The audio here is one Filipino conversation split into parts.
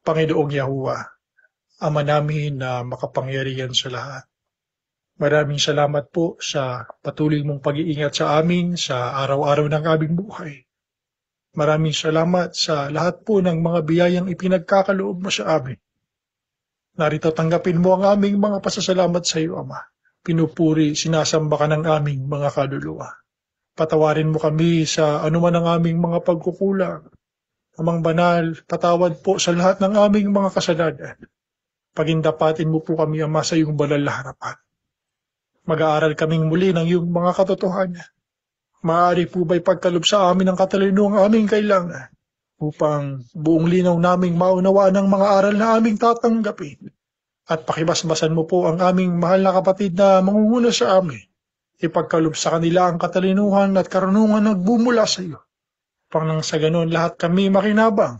Panginoong Yahuwah, Ama namin na makapangyarihan sa lahat. Maraming salamat po sa patuloy mong pag-iingat sa amin sa araw-araw ng aming buhay. Maraming salamat sa lahat po ng mga biyayang ipinagkakaloob mo sa amin. Narito tanggapin mo ang aming mga pasasalamat sa iyo, Ama. Pinupuri, sinasamba ka ng aming mga kaluluwa. Patawarin mo kami sa anuman ang aming mga pagkukulang. Amang banal, patawad po sa lahat ng aming mga kasalanan. Pagindapatin mo po kami, Ama, sa iyong banal na harapan. Mag-aaral kaming muli ng iyong mga katotohanan. Maaari po ba'y pagkalob sa amin ang katalino ang aming kailangan upang buong linaw naming maunawaan ang mga aral na aming tatanggapin at pakibasbasan mo po ang aming mahal na kapatid na mangunguna sa amin. Ipagkalob sa kanila ang katalinuhan at karunungan na nagbumula sa iyo. Pang nang sa ganon lahat kami makinabang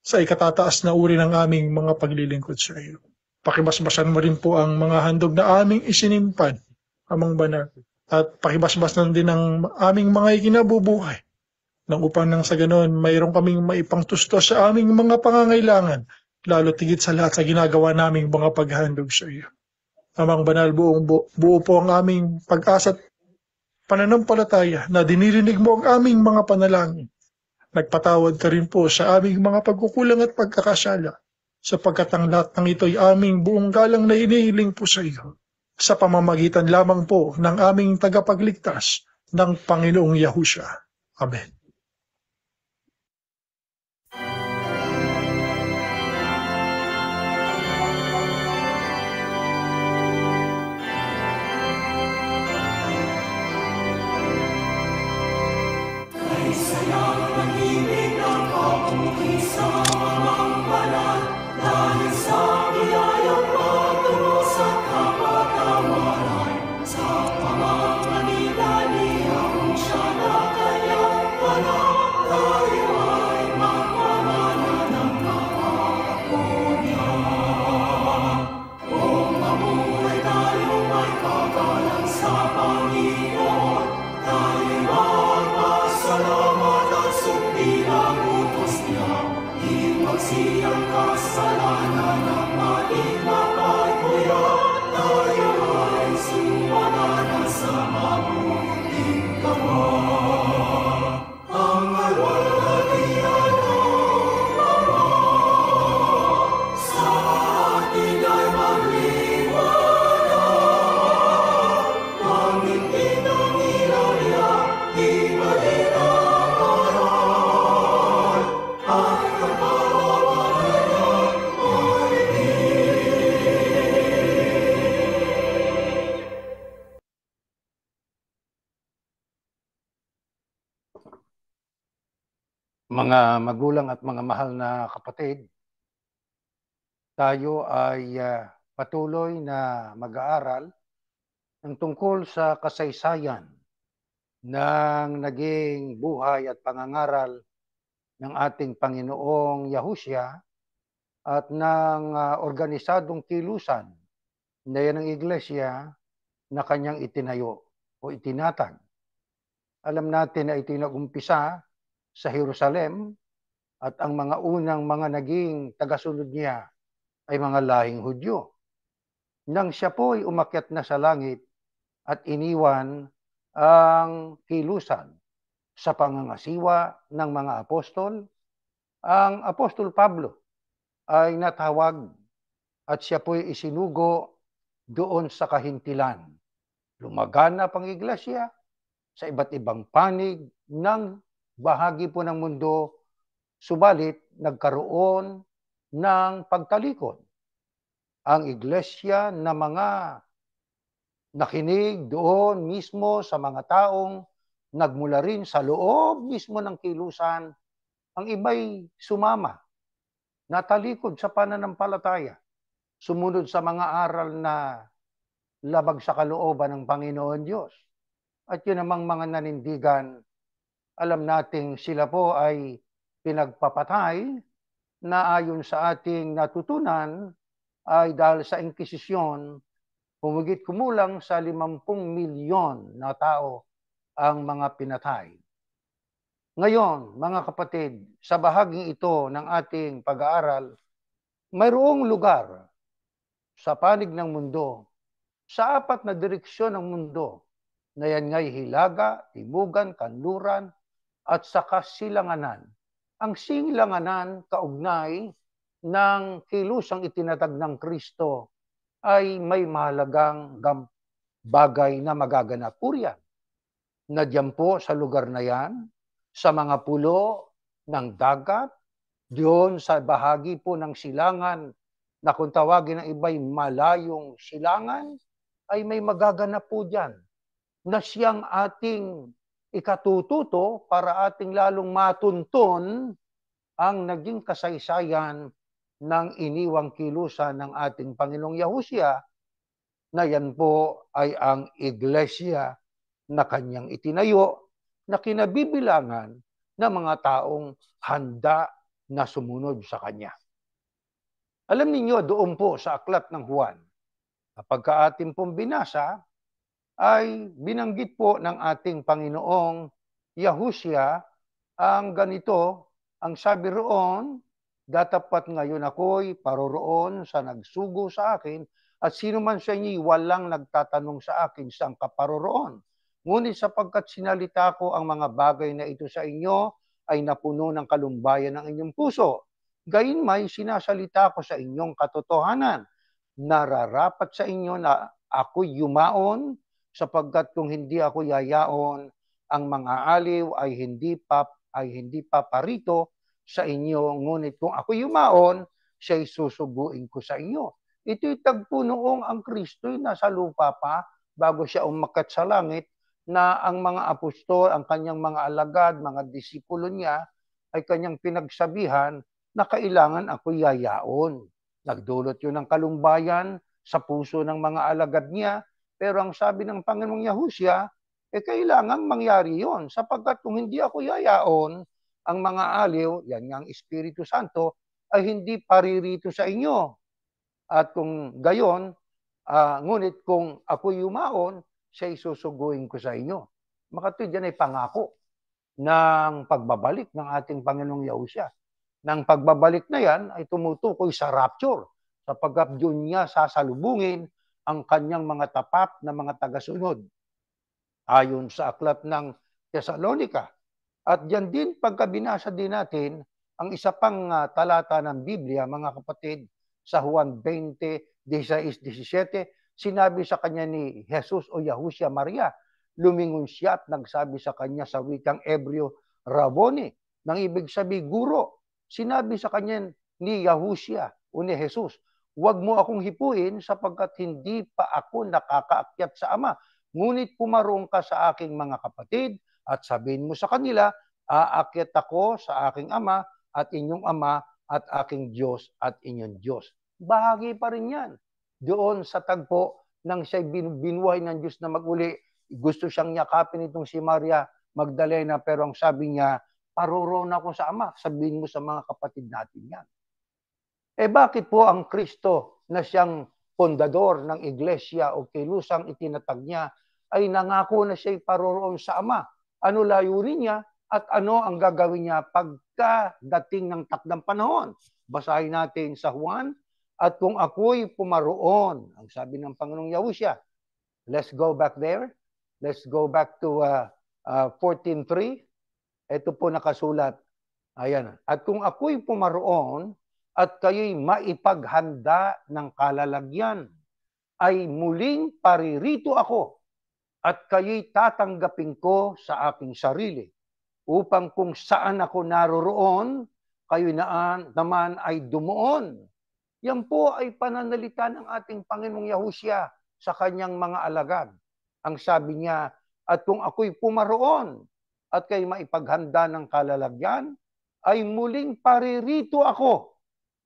sa ikatataas na uri ng aming mga paglilingkod sa iyo. Pakibasbasan mo rin po ang mga handog na aming isinimpan, Amang Banal, at pakibasbasan din ang aming mga ikinabubuhay nang upang nang sa ganon mayroon kaming maipangtustos sa aming mga pangangailangan, lalo tigit sa lahat sa ginagawa naming mga paghandog sa iyo. Amang Banal, buo po ang aming pag-asa at pananampalataya na dinirinig mo ang aming mga panalangin. Nagpatawad ka rin po sa aming mga pagkukulang at pagkakasala, sapagkat ang lahat ng ito'y aming buong galang na inihiling po sa iyo, sa pamamagitan lamang po ng aming tagapagligtas ng Panginoong Yahushua. Amen. Mga magulang at mga mahal na kapatid, tayo ay patuloy na mag-aaral ng tungkol sa kasaysayan ng naging buhay at pangangaral ng ating Panginoong Yahushua at ng organisadong kilusan na yan ang iglesia na kanyang itinayo o itinatag. Alam natin na ito nag-umpisa sa Jerusalem at ang mga unang mga naging tagasunod niya ay mga lahing Hudyo. Nang siya po ay umakyat na sa langit at iniwan ang kilusan sa pangangasiwa ng mga apostol, ang Apostol Pablo ay natawag at siya po ay isinugo doon sa kahintilan. Lumaganap ang iglesia sa iba't ibang panig ng bahagi po ng mundo, subalit nagkaroon ng pagtalikod. Ang iglesia na mga nakinig doon mismo sa mga taong nagmula rin sa loob mismo ng kilusan, ang iba'y sumama, natalikod sa pananampalataya, sumunod sa mga aral na labag sa kalooban ng Panginoon Diyos. At yun namang mga nanindigan, alam nating sila po ay pinagpapatay na ayon sa ating natutunan ay dahil sa Inkwisisyon, humigit kumulang sa 50 milyon na tao ang mga pinatay. Ngayon, mga kapatid, sa bahaging ito ng ating pag-aaral, mayroong lugar sa panig ng mundo, sa apat na direksyon ng mundo, na yan nga'y hilaga, timugan, kanluran, at saka silanganan. Ang silanganan kaugnay ng kilusang itinatag ng Kristo ay may mahalagang bagay na magaganap po riyan. Na diyan po sa lugar na yan, sa mga pulo ng dagat, diyon sa bahagi po ng silangan na kung tawagin ng iba'y malayong silangan, ay may magaganap po diyan na siyang ating ikatututo para ating lalong matuntun ang naging kasaysayan ng iniwang kilusan ng ating Panginoong Yahushua, na yan po ay ang iglesia na kanyang itinayo, na kinabibilangan ng mga taong handa na sumunod sa kanya. Alam ninyo, doon po sa aklat ng Juan, kapag ating pong binasa, ay binanggit po ng ating Panginoong Yahushua ang ganito, ang sabi roon, datapat ngayon ako'y paroroon sa nagsugo sa akin, at sino man sa inyo'y walang nagtatanong sa akin saan ka paroroon. Ngunit sapagkat sinalita ko ang mga bagay na ito sa inyo, ay napuno ng kalumbayan ng inyong puso. Gayunmay sinasalita ko sa inyong katotohanan. Nararapat sa inyo na ako'y yumaon, sapagkat kung hindi ako yayaon, ang mga aliw ay hindi pa parito sa inyo, ngunit kung ako yumaon, siya'y susuguin ko sa inyo. Ito'y tagpo noong ang Kristo'y nasa lupa pa, bago siya umakyat sa langit, na ang mga apostol, ang kanyang mga alagad, mga disipulo niya, ay kanyang pinagsabihan na kailangan ako yayaon. Nagdulot yun ng kalumbayan sa puso ng mga alagad niya, pero ang sabi ng Panginoong Yahushua, kailangan mangyari yon, sapagkat kung hindi ako yayaon, ang mga aliw, yan nga ang Espiritu Santo, ay hindi paririto sa inyo. At kung gayon, ngunit kung ako yumaon, siya'y susuguin ko sa inyo. Makatid yan ay pangako ng pagbabalik ng ating Panginoong Yahushua. Nang pagbabalik na yan ay tumutukoy sa rapture, sapagkat doon niya sasalubungin ang kanyang mga tapat na mga tagasunod. Ayon sa aklat ng Thessalonica. At diyan din pagkabinasa din natin ang isa pang talata ng Biblia, mga kapatid, sa Juan 20:16-17, sinabi sa kanya ni Jesus o Yahushua Maria, lumingon siya at nagsabi sa kanya sa wikang Ebreo, Rabboni, nang ibig sabi guro. Sinabi sa kanya ni Yahushua o ni Jesus, huwag mo akong hipuin sapagkat hindi pa ako nakakaakyat sa Ama. Ngunit pumarong ka sa aking mga kapatid at sabihin mo sa kanila, aakyat ako sa aking Ama at inyong Ama at aking Diyos at inyong Diyos. Bahagi pa rin yan. Doon sa tagpo nang siya'y binuhay ng Diyos na maguli, gusto siyang yakapin itong si Maria Magdalena, pero ang sabi niya, paroroon ako sa Ama, sabihin mo sa mga kapatid natin yan. Bakit po ang Kristo na siyang pundador ng iglesia o kilusang itinatag niya ay nangako na siya'y paroroon sa Ama? Ano layunin niya at ano ang gagawin niya pagkadating ng takdang panahon? Basahin natin sa Juan, at kung ako'y pumaroon, ang sabi ng Panginoong Yahushua. Let's go back there. Let's go back to 14:3. Ito po nakasulat. Ayan. At kung ako'y pumaroon at kayo'y maipaghanda ng kalalagyan, ay muling paririto ako at kayo'y tatanggapin ko sa aking sarili, upang kung saan ako naroroon, kayo naman ay dumuon. Yan po ay pananalita ng ating Panginoong Yahushua sa kanyang mga alagad. Ang sabi niya, at kung ako'y pumaroon at kayo maipaghanda ng kalalagyan, ay muling paririto ako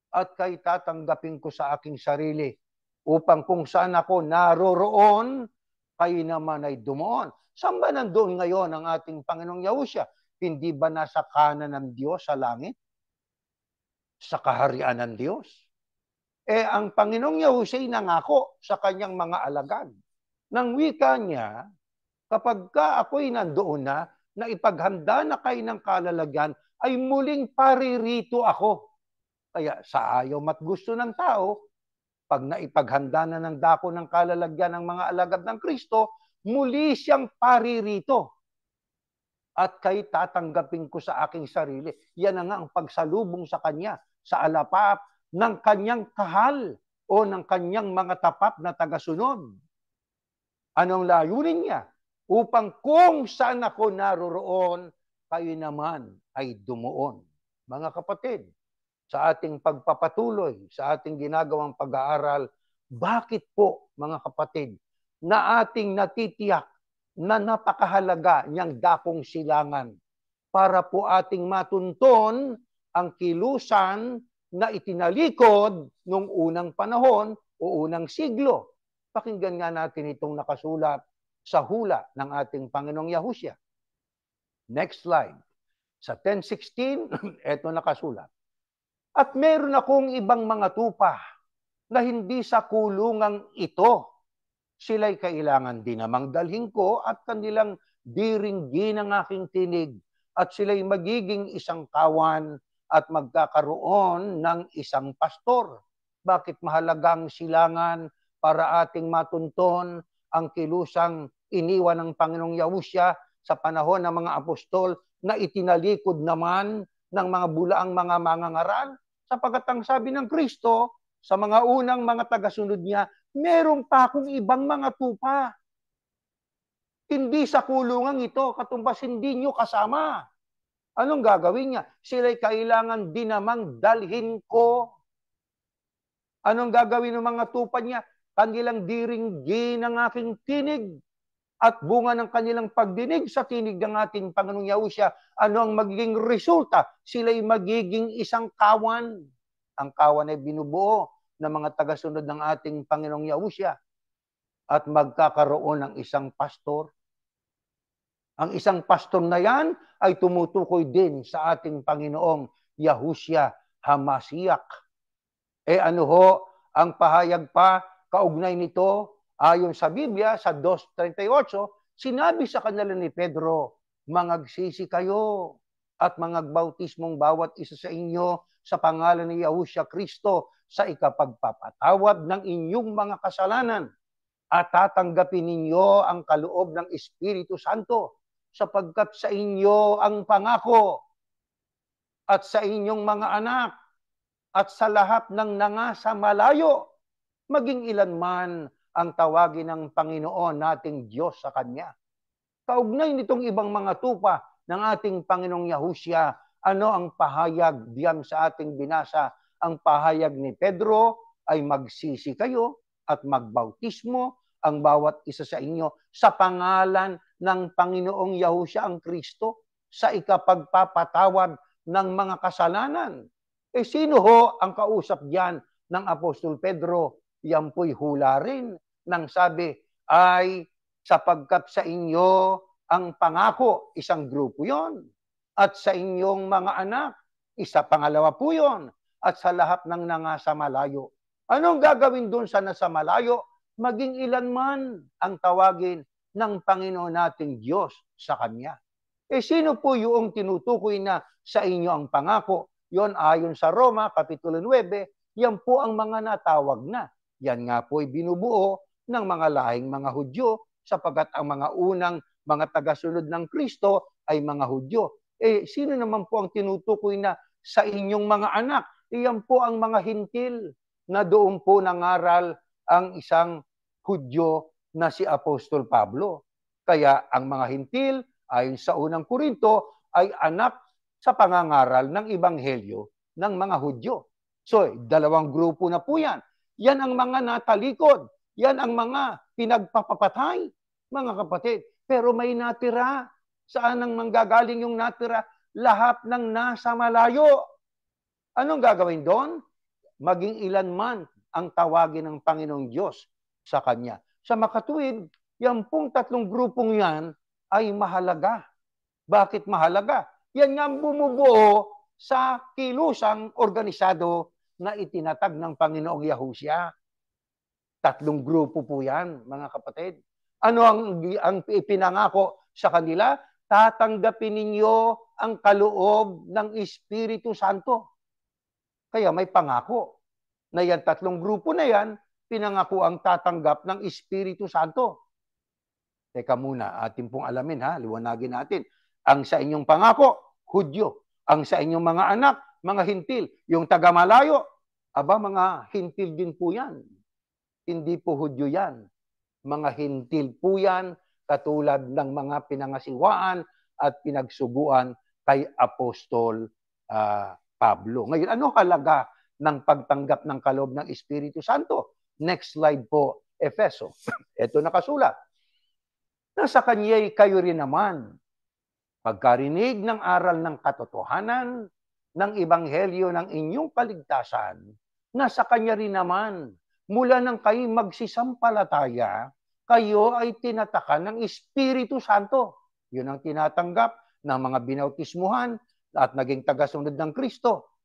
at kayo tatanggapin ko sa aking sarili, upang kung saan ako naroroon, kayo naman ay dumuon. Saan ba nandoon ngayon ang ating Panginoong Yahushua? Hindi ba nasa kanan ng Diyos sa langit? Sa kaharian ng Diyos? Ang Panginoong Yahushua ay nangako sa kanyang mga alagad. Nang wika niya, kapag ka ako'y nandoon na, na ipaghanda na kayo ng kalalagyan, ay muling paririto ako. Kaya sa ayaw mat gusto ng tao, pag naipaghanda na ng dako ng kalalagyan ng mga alagad ng Kristo, muli siyang paririto. At kay tatanggapin ko sa aking sarili. Yan na nga ang pagsalubong sa Kanya, sa alapap ng Kanyang kahal o ng Kanyang mga tapat na tagasunod. Anong layunin niya? Upang kung saan ako naroroon, kayo naman ay dumuon. Mga kapatid, sa ating pagpapatuloy, sa ating ginagawang pag-aaral, bakit po, mga kapatid, na ating natitiyak na napakahalaga niyang dakong silangan para po ating matunton ang kilusan na itinalikod nung unang panahon o unang siglo. Pakinggan nga natin itong nakasulat sa hula ng ating Panginoong Yahushua. Next slide. Sa 10:16, eto nakasulat. At meron akong ibang mga tupa na hindi sa kulungang ito. Sila'y kailangan din namang dalhin ko at kanilang diringgin ang aking tinig at sila'y magiging isang kawan at magkakaroon ng isang pastor. Bakit mahalagang silangan para ating matunton ang kilusang iniwan ng Panginoong Yahushua sa panahon ng mga apostol na itinalikod naman ng mga bulaang mga mangangaral? Sapagkat ang sabi ng Kristo sa mga unang mga tagasunod niya, meron pa akong ibang mga tupa. Hindi sa kulungan ito, katumbas hindi nyo kasama. Anong gagawin niya? Sila'y kailangan din namang dalhin ko. Anong gagawin ng mga tupa niya? Kanilang diringgin ang aking tinig at bunga ng kanilang pagdinig sa tinig ng ating Panginoong Yahushua. Ano ang magiging resulta? Sila'y magiging isang kawan. Ang kawan ay binubuo ng mga tagasunod ng ating Panginoong Yahushua at magkakaroon ng isang pastor. Ang isang pastor na yan ay tumutukoy din sa ating Panginoong Yahushua Hamasiak. Ano ho ang pahayag pa kaugnay nito? Ayon sa Biblia, sa 2:38, sinabi sa kanila ni Pedro, mangagsisi kayo at mangagbautismong bawat isa sa inyo sa pangalan ni Yahushua Kristo sa ikapagpapatawad ng inyong mga kasalanan at tatanggapin ninyo ang kaloob ng Espiritu Santo sapagkat sa inyo ang pangako at sa inyong mga anak at sa lahat ng nangasa malayo, maging ilan man ang tawagin ng Panginoon nating Diyos sa Kanya. Kaugnay nitong ibang mga tupa ng ating Panginoong Yahushua, ano ang pahayag diyan sa ating binasa? Ang pahayag ni Pedro ay magsisi kayo at magbautismo ang bawat isa sa inyo sa pangalan ng Panginoong Yahushua ang Kristo sa ikapagpapatawad ng mga kasalanan. Sino ho ang kausap diyan ng Apostol Pedro? Yan po'y hula rin nang sabi ay sapagkat sa inyo ang pangako, isang grupo yon. At sa inyong mga anak, pangalawa po yon. At sa lahat ng nangasa malayo. Anong gagawin doon sa nasa malayo? Maging ilan man ang tawagin ng Panginoon nating Diyos sa Kanya. Sino po yung tinutukoy na sa inyo ang pangako? Yon ayon sa Roma, Kapitulo 9, yan po ang mga natawag na. Yan nga po ay binubuo ng mga lahing mga Hudyo sapagkat ang mga unang mga tagasunod ng Kristo ay mga Hudyo. Sino naman po ang tinutukoy na sa inyong mga anak? Iyan po ang mga hintil na doon po nangaral ang isang Hudyo na si Apostol Pablo. Kaya ang mga hintil ayon sa unang Korinto ay anak sa pangangaral ng Ebanghelyo ng mga Hudyo. So, dalawang grupo na po yan. Yan ang mga natalikod. Yan ang mga pinagpapapatay, mga kapatid. Pero may natira. Saan ang manggagaling yung natira? Lahat ng nasa malayo. Anong gagawin doon? Maging ilan man ang tawagin ng Panginoong Diyos sa Kanya. Sa makatuwid, yan pong tatlong grupong yan ay mahalaga. Bakit mahalaga? Yan nga bumubuo sa kilusang organisado na itinatag ng Panginoong Yahushua. Tatlong grupo po yan, mga kapatid. Ano ang ipinangako sa kanila? tatanggapin ninyo ang kaloob ng Espiritu Santo. Kaya may pangako na yan, tatlong grupo na yan, pinangako ang tatanggap ng Espiritu Santo. Teka muna, atin pong alamin ha, liwanagin natin. Ang sa inyong pangako, Hudyo. Ang sa inyong mga anak, mga hintil. Yung taga-malayo, aba mga hintil din po yan. Hindi po Hudyo yan. Mga hintil po yan, katulad ng mga pinangasiwaan at pinagsuguan kay Apostol Pablo. Ngayon, ano halaga ng pagtanggap ng kaloob ng Espiritu Santo? Next slide po, Efeso. Ito nakasulat. Nasa kanya'y kayo rin naman, pagkarinig ng aral ng katotohanan ng ebanghelyo ng inyong kaligtasan, nasa kanya rin naman, mula nang kayo magsisampalataya, kayo ay tinatakan ng Espiritu Santo. Yun ang tinatanggap ng mga binautismuhan at naging tagasunod ng Kristo.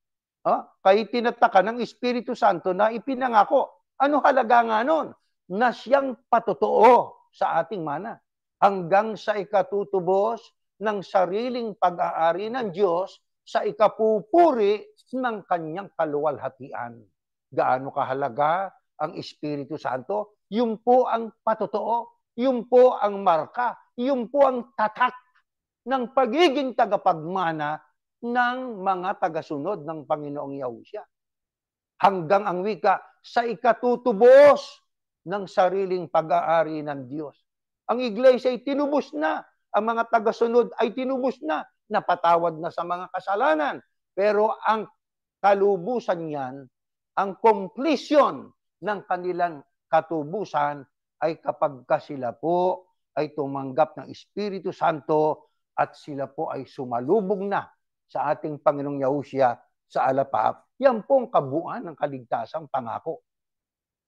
Kayo tinatakan ng Espiritu Santo na ipinangako. Ano halaga nga nun? Na siyang patotoo sa ating mana. Hanggang sa ikatutubos ng sariling pag-aari ng Diyos sa ikapupuri ng kanyang kaluwalhatian. Gaano kahalaga ang Espiritu Santo? Yun po ang patotoo, yun po ang marka, yun po ang tatak ng pagiging tagapagmana ng mga tagasunod ng Panginoong Yahushua. Hanggang ang wika sa ikatutubos ng sariling pag-aari ng Diyos. Ang iglesia ay tinubos na. Ang mga tagasunod ay tinubos na. Napatawad na sa mga kasalanan. Pero ang kalubusan niyan, ang completion ng kanilang katubusan ay kapag sila po ay tumanggap ng Espiritu Santo at sila po ay sumalubong na sa ating Panginoong Yahushua sa alapap. Yan pong kabuuan ng kaligtasang pangako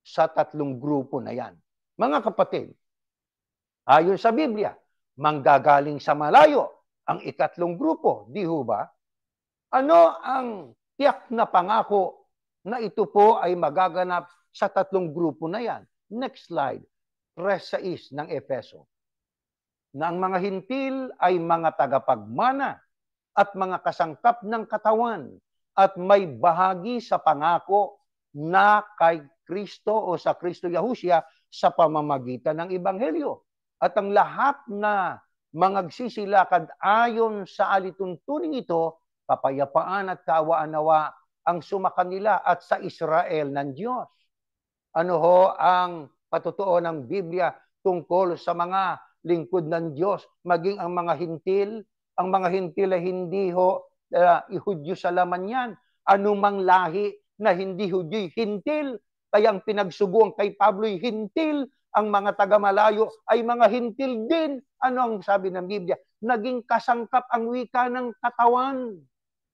sa tatlong grupo na yan. Mga kapatid, ayon sa Biblia, manggagaling sa malayo ang ikatlong grupo, di ho ba? Ano ang tiyak na pangako na ito po ay magaganap sa tatlong grupo na yan? Next slide, 3:6 ng Efeso. Na ang mga hintil ay mga tagapagmana at mga kasangkap ng katawan at may bahagi sa pangako na kay Kristo o sa Kristo Yahushua sa pamamagitan ng Ebanghelyo. At ang lahat na mangagsisilakad ayon sa alituntuning ito, kapayapaan at kaawaan-nawa ang sumakanila at sa Israel ng Diyos. Ano ho ang patotoo ng Biblia tungkol sa mga lingkod ng Diyos, maging ang mga hintil? Ang mga hintil ay hindi ho ihudyo sa laman yan. Anumang lahi na hindi hudyo'y hintil. Kaya ang pinagsuguan kay Pablo'y hintil. Ang mga taga-malayo ay mga hintil din. Ano ang sabi ng Biblia? Naging kasangkap ang wika ng katawan.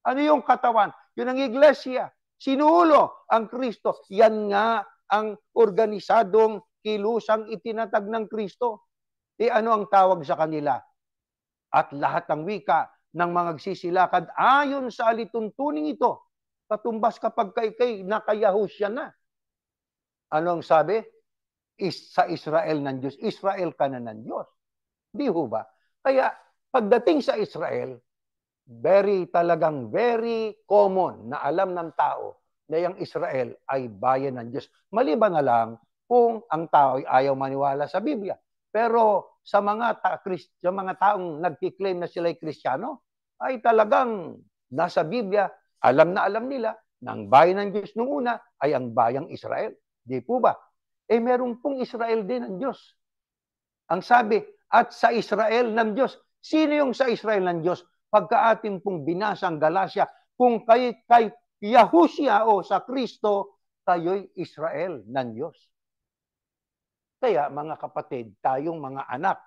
Ano yung katawan? Yun ang iglesia. Sinulo ang Kristo. Yan nga ang organisadong kilusang itinatag ng Kristo. Ano ang tawag sa kanila? At lahat ng wika ng mga agsisilakad ayon sa alituntuning ito, katumbas kapag kay nakayahushya na. Ano ang sabi? Sa Israel ng Diyos. Israel ka na ng Diyos. Di ho ba? Kaya pagdating sa Israel, talagang very common na alam ng tao na yung Israel ay bayan ng Diyos. Maliban na lang kung ang tao ay ayaw maniwala sa Biblia. Pero sa mga taong nagkiklaim na sila ay Kristiyano, ay talagang nasa Biblia, alam na alam nila na ang bayan ng Diyos nung una ay ang bayang Israel. Di po ba? Meron pong Israel din ng Diyos. Ang sabi, at sa Israel ng Diyos. Sino yung sa Israel ng Diyos? Pagka ating pong binasa ang Galacia, kung kay Yahushua o sa Kristo, tayo'y Israel ng Diyos. Kaya mga kapatid, tayong mga anak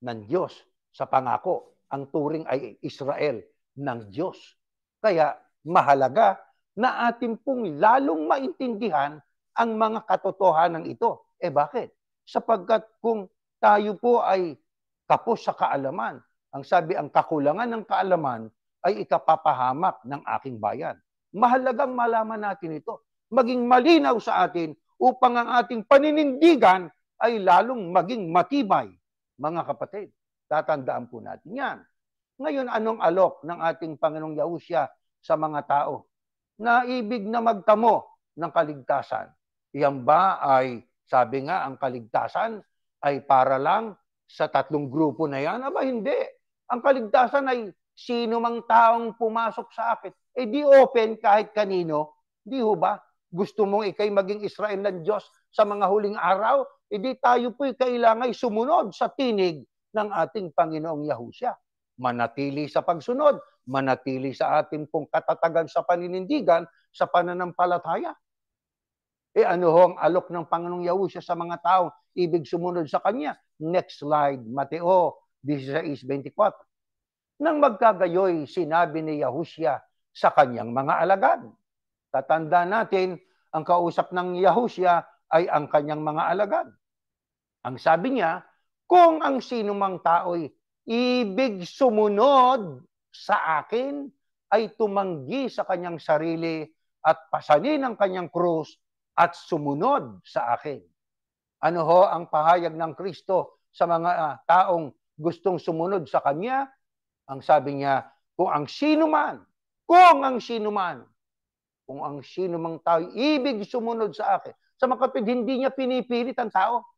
ng Diyos sa pangako, ang turing ay Israel ng Diyos. Kaya mahalaga na ating pong lalong maintindihan ang mga katotohanan ito. Bakit? Sapagkat kung tayo po ay kapos sa kaalaman, ang sabi, ang kakulangan ng kaalaman ay ikapapahamak ng aking bayan. Mahalagang malaman natin ito. Maging malinaw sa atin upang ang ating paninindigan ay lalong maging matibay, mga kapatid. Tatandaan po natin yan. Ngayon, anong alok ng ating Panginoong Yahushua sa mga tao na ibig na magtamo ng kaligtasan? Yan ba ay, sabi nga, ang kaligtasan ay para lang sa tatlong grupo na yan? Aba, hindi. Ang kaligtasan ay sino mang taong pumasok sa akin. Eh di open kahit kanino. Di ho ba? Gusto mong ikay maging Israel ng Diyos sa mga huling araw? Eh di tayo po'y kailangan sumunod sa tinig ng ating Panginoong Yahushua. Manatili sa pagsunod, manatili sa ating pong katatagan sa paninindigan, sa pananampalataya. Eh ano ho ang alok ng Panginoong Yahushua sa mga taong ibig sumunod sa Kanya? Next slide, Mateo 16:24. Nang magkagayoy, sinabi ni Yahushua sa kanyang mga alagad. Tatanda natin, ang kausap ng Yahushua ay ang kanyang mga alagad. Ang sabi niya, kung ang sino mang tao'y ibig sumunod sa akin, ay tumanggi sa kanyang sarili at pasanin ang kanyang krus at sumunod sa akin. Ano ho ang pahayag ng Kristo sa mga taong gustong sumunod sa Kanya? Ang sabi niya, kung ang sino man tao ibig sumunod sa akin. Sa mga kapatid, hindi niya pinipilit ang tao.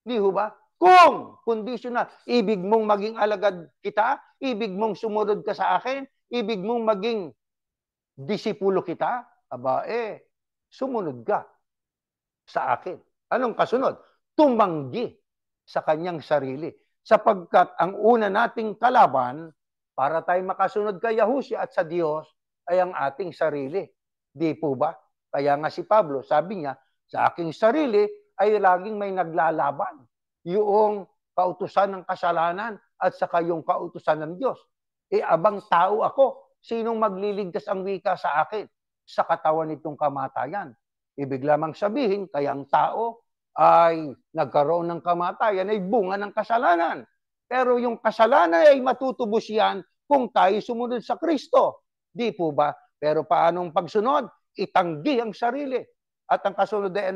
Di ho ba? Kung conditional, ibig mong maging alagad kita, ibig mong sumunod ka sa akin, ibig mong maging disipulo kita, aba sumunod ka sa akin. Anong kasunod? Tumanggi sa kanyang sarili. Sapagkat ang una nating kalaban para tayo makasunod kay Yahushua at sa Diyos ay ang ating sarili. Di po ba? Kaya nga si Pablo, sabi niya, sa aking sarili ay laging may naglalaban. Yung kautusan ng kasalanan at saka yung kautusan ng Diyos. Abang tao ako, sinong magliligtas ang wika sa akin? Sa katawan nitong kamatayan. Ibig lamang sabihin, kaya ang tao ay nagkaroon ng kamatayan ay bunga ng kasalanan. Pero yung kasalanan ay matutubos yan kung tayo sumunod sa Kristo. Di po ba? Pero paanong pagsunod? Itanggi ang sarili. At ang kasunod ay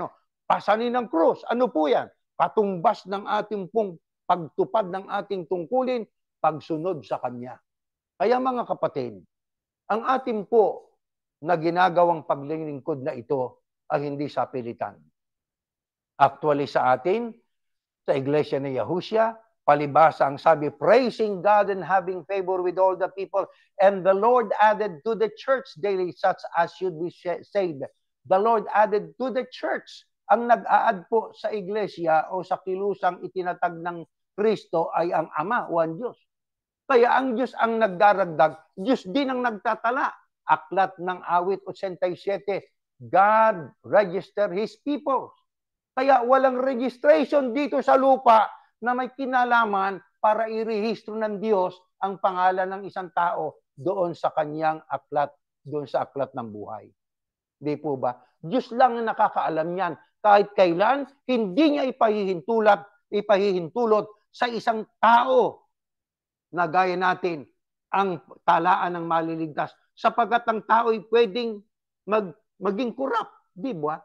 pasanin ng krus. Ano po yan? Patumbas ng ating pong pagtupad ng ating tungkulin, pagsunod sa Kanya. Kaya mga kapatid, ang ating po na ginagawang paglilingkod na ito ay hindi sa pilitan. Actually sa atin, sa iglesia ni Yahushua, palibhasa ang sabi, praising God and having favor with all the people, and the Lord added to the church daily such as should be saved. The Lord added to the church. Ang nag-a-add po sa iglesia o sa kilusang itinatag ng Kristo ay ang Ama o ang Diyos. Kaya ang Diyos ang nagdaragdag, Diyos din ang nagtatala. Aklat ng awit 87, God register His people. Kaya walang registration dito sa lupa na may kinalaman para irehistro ng Diyos ang pangalan ng isang tao doon sa kanyang aklat, doon sa aklat ng buhay. Di po ba? Diyos lang ang nakakaalam yan. Kahit kailan, hindi niya ipahihintulot sa isang tao na gaya natin ang talaan ng maliligtas. Sapagkat ang tao ay pwedeng maging kurap. Di ba?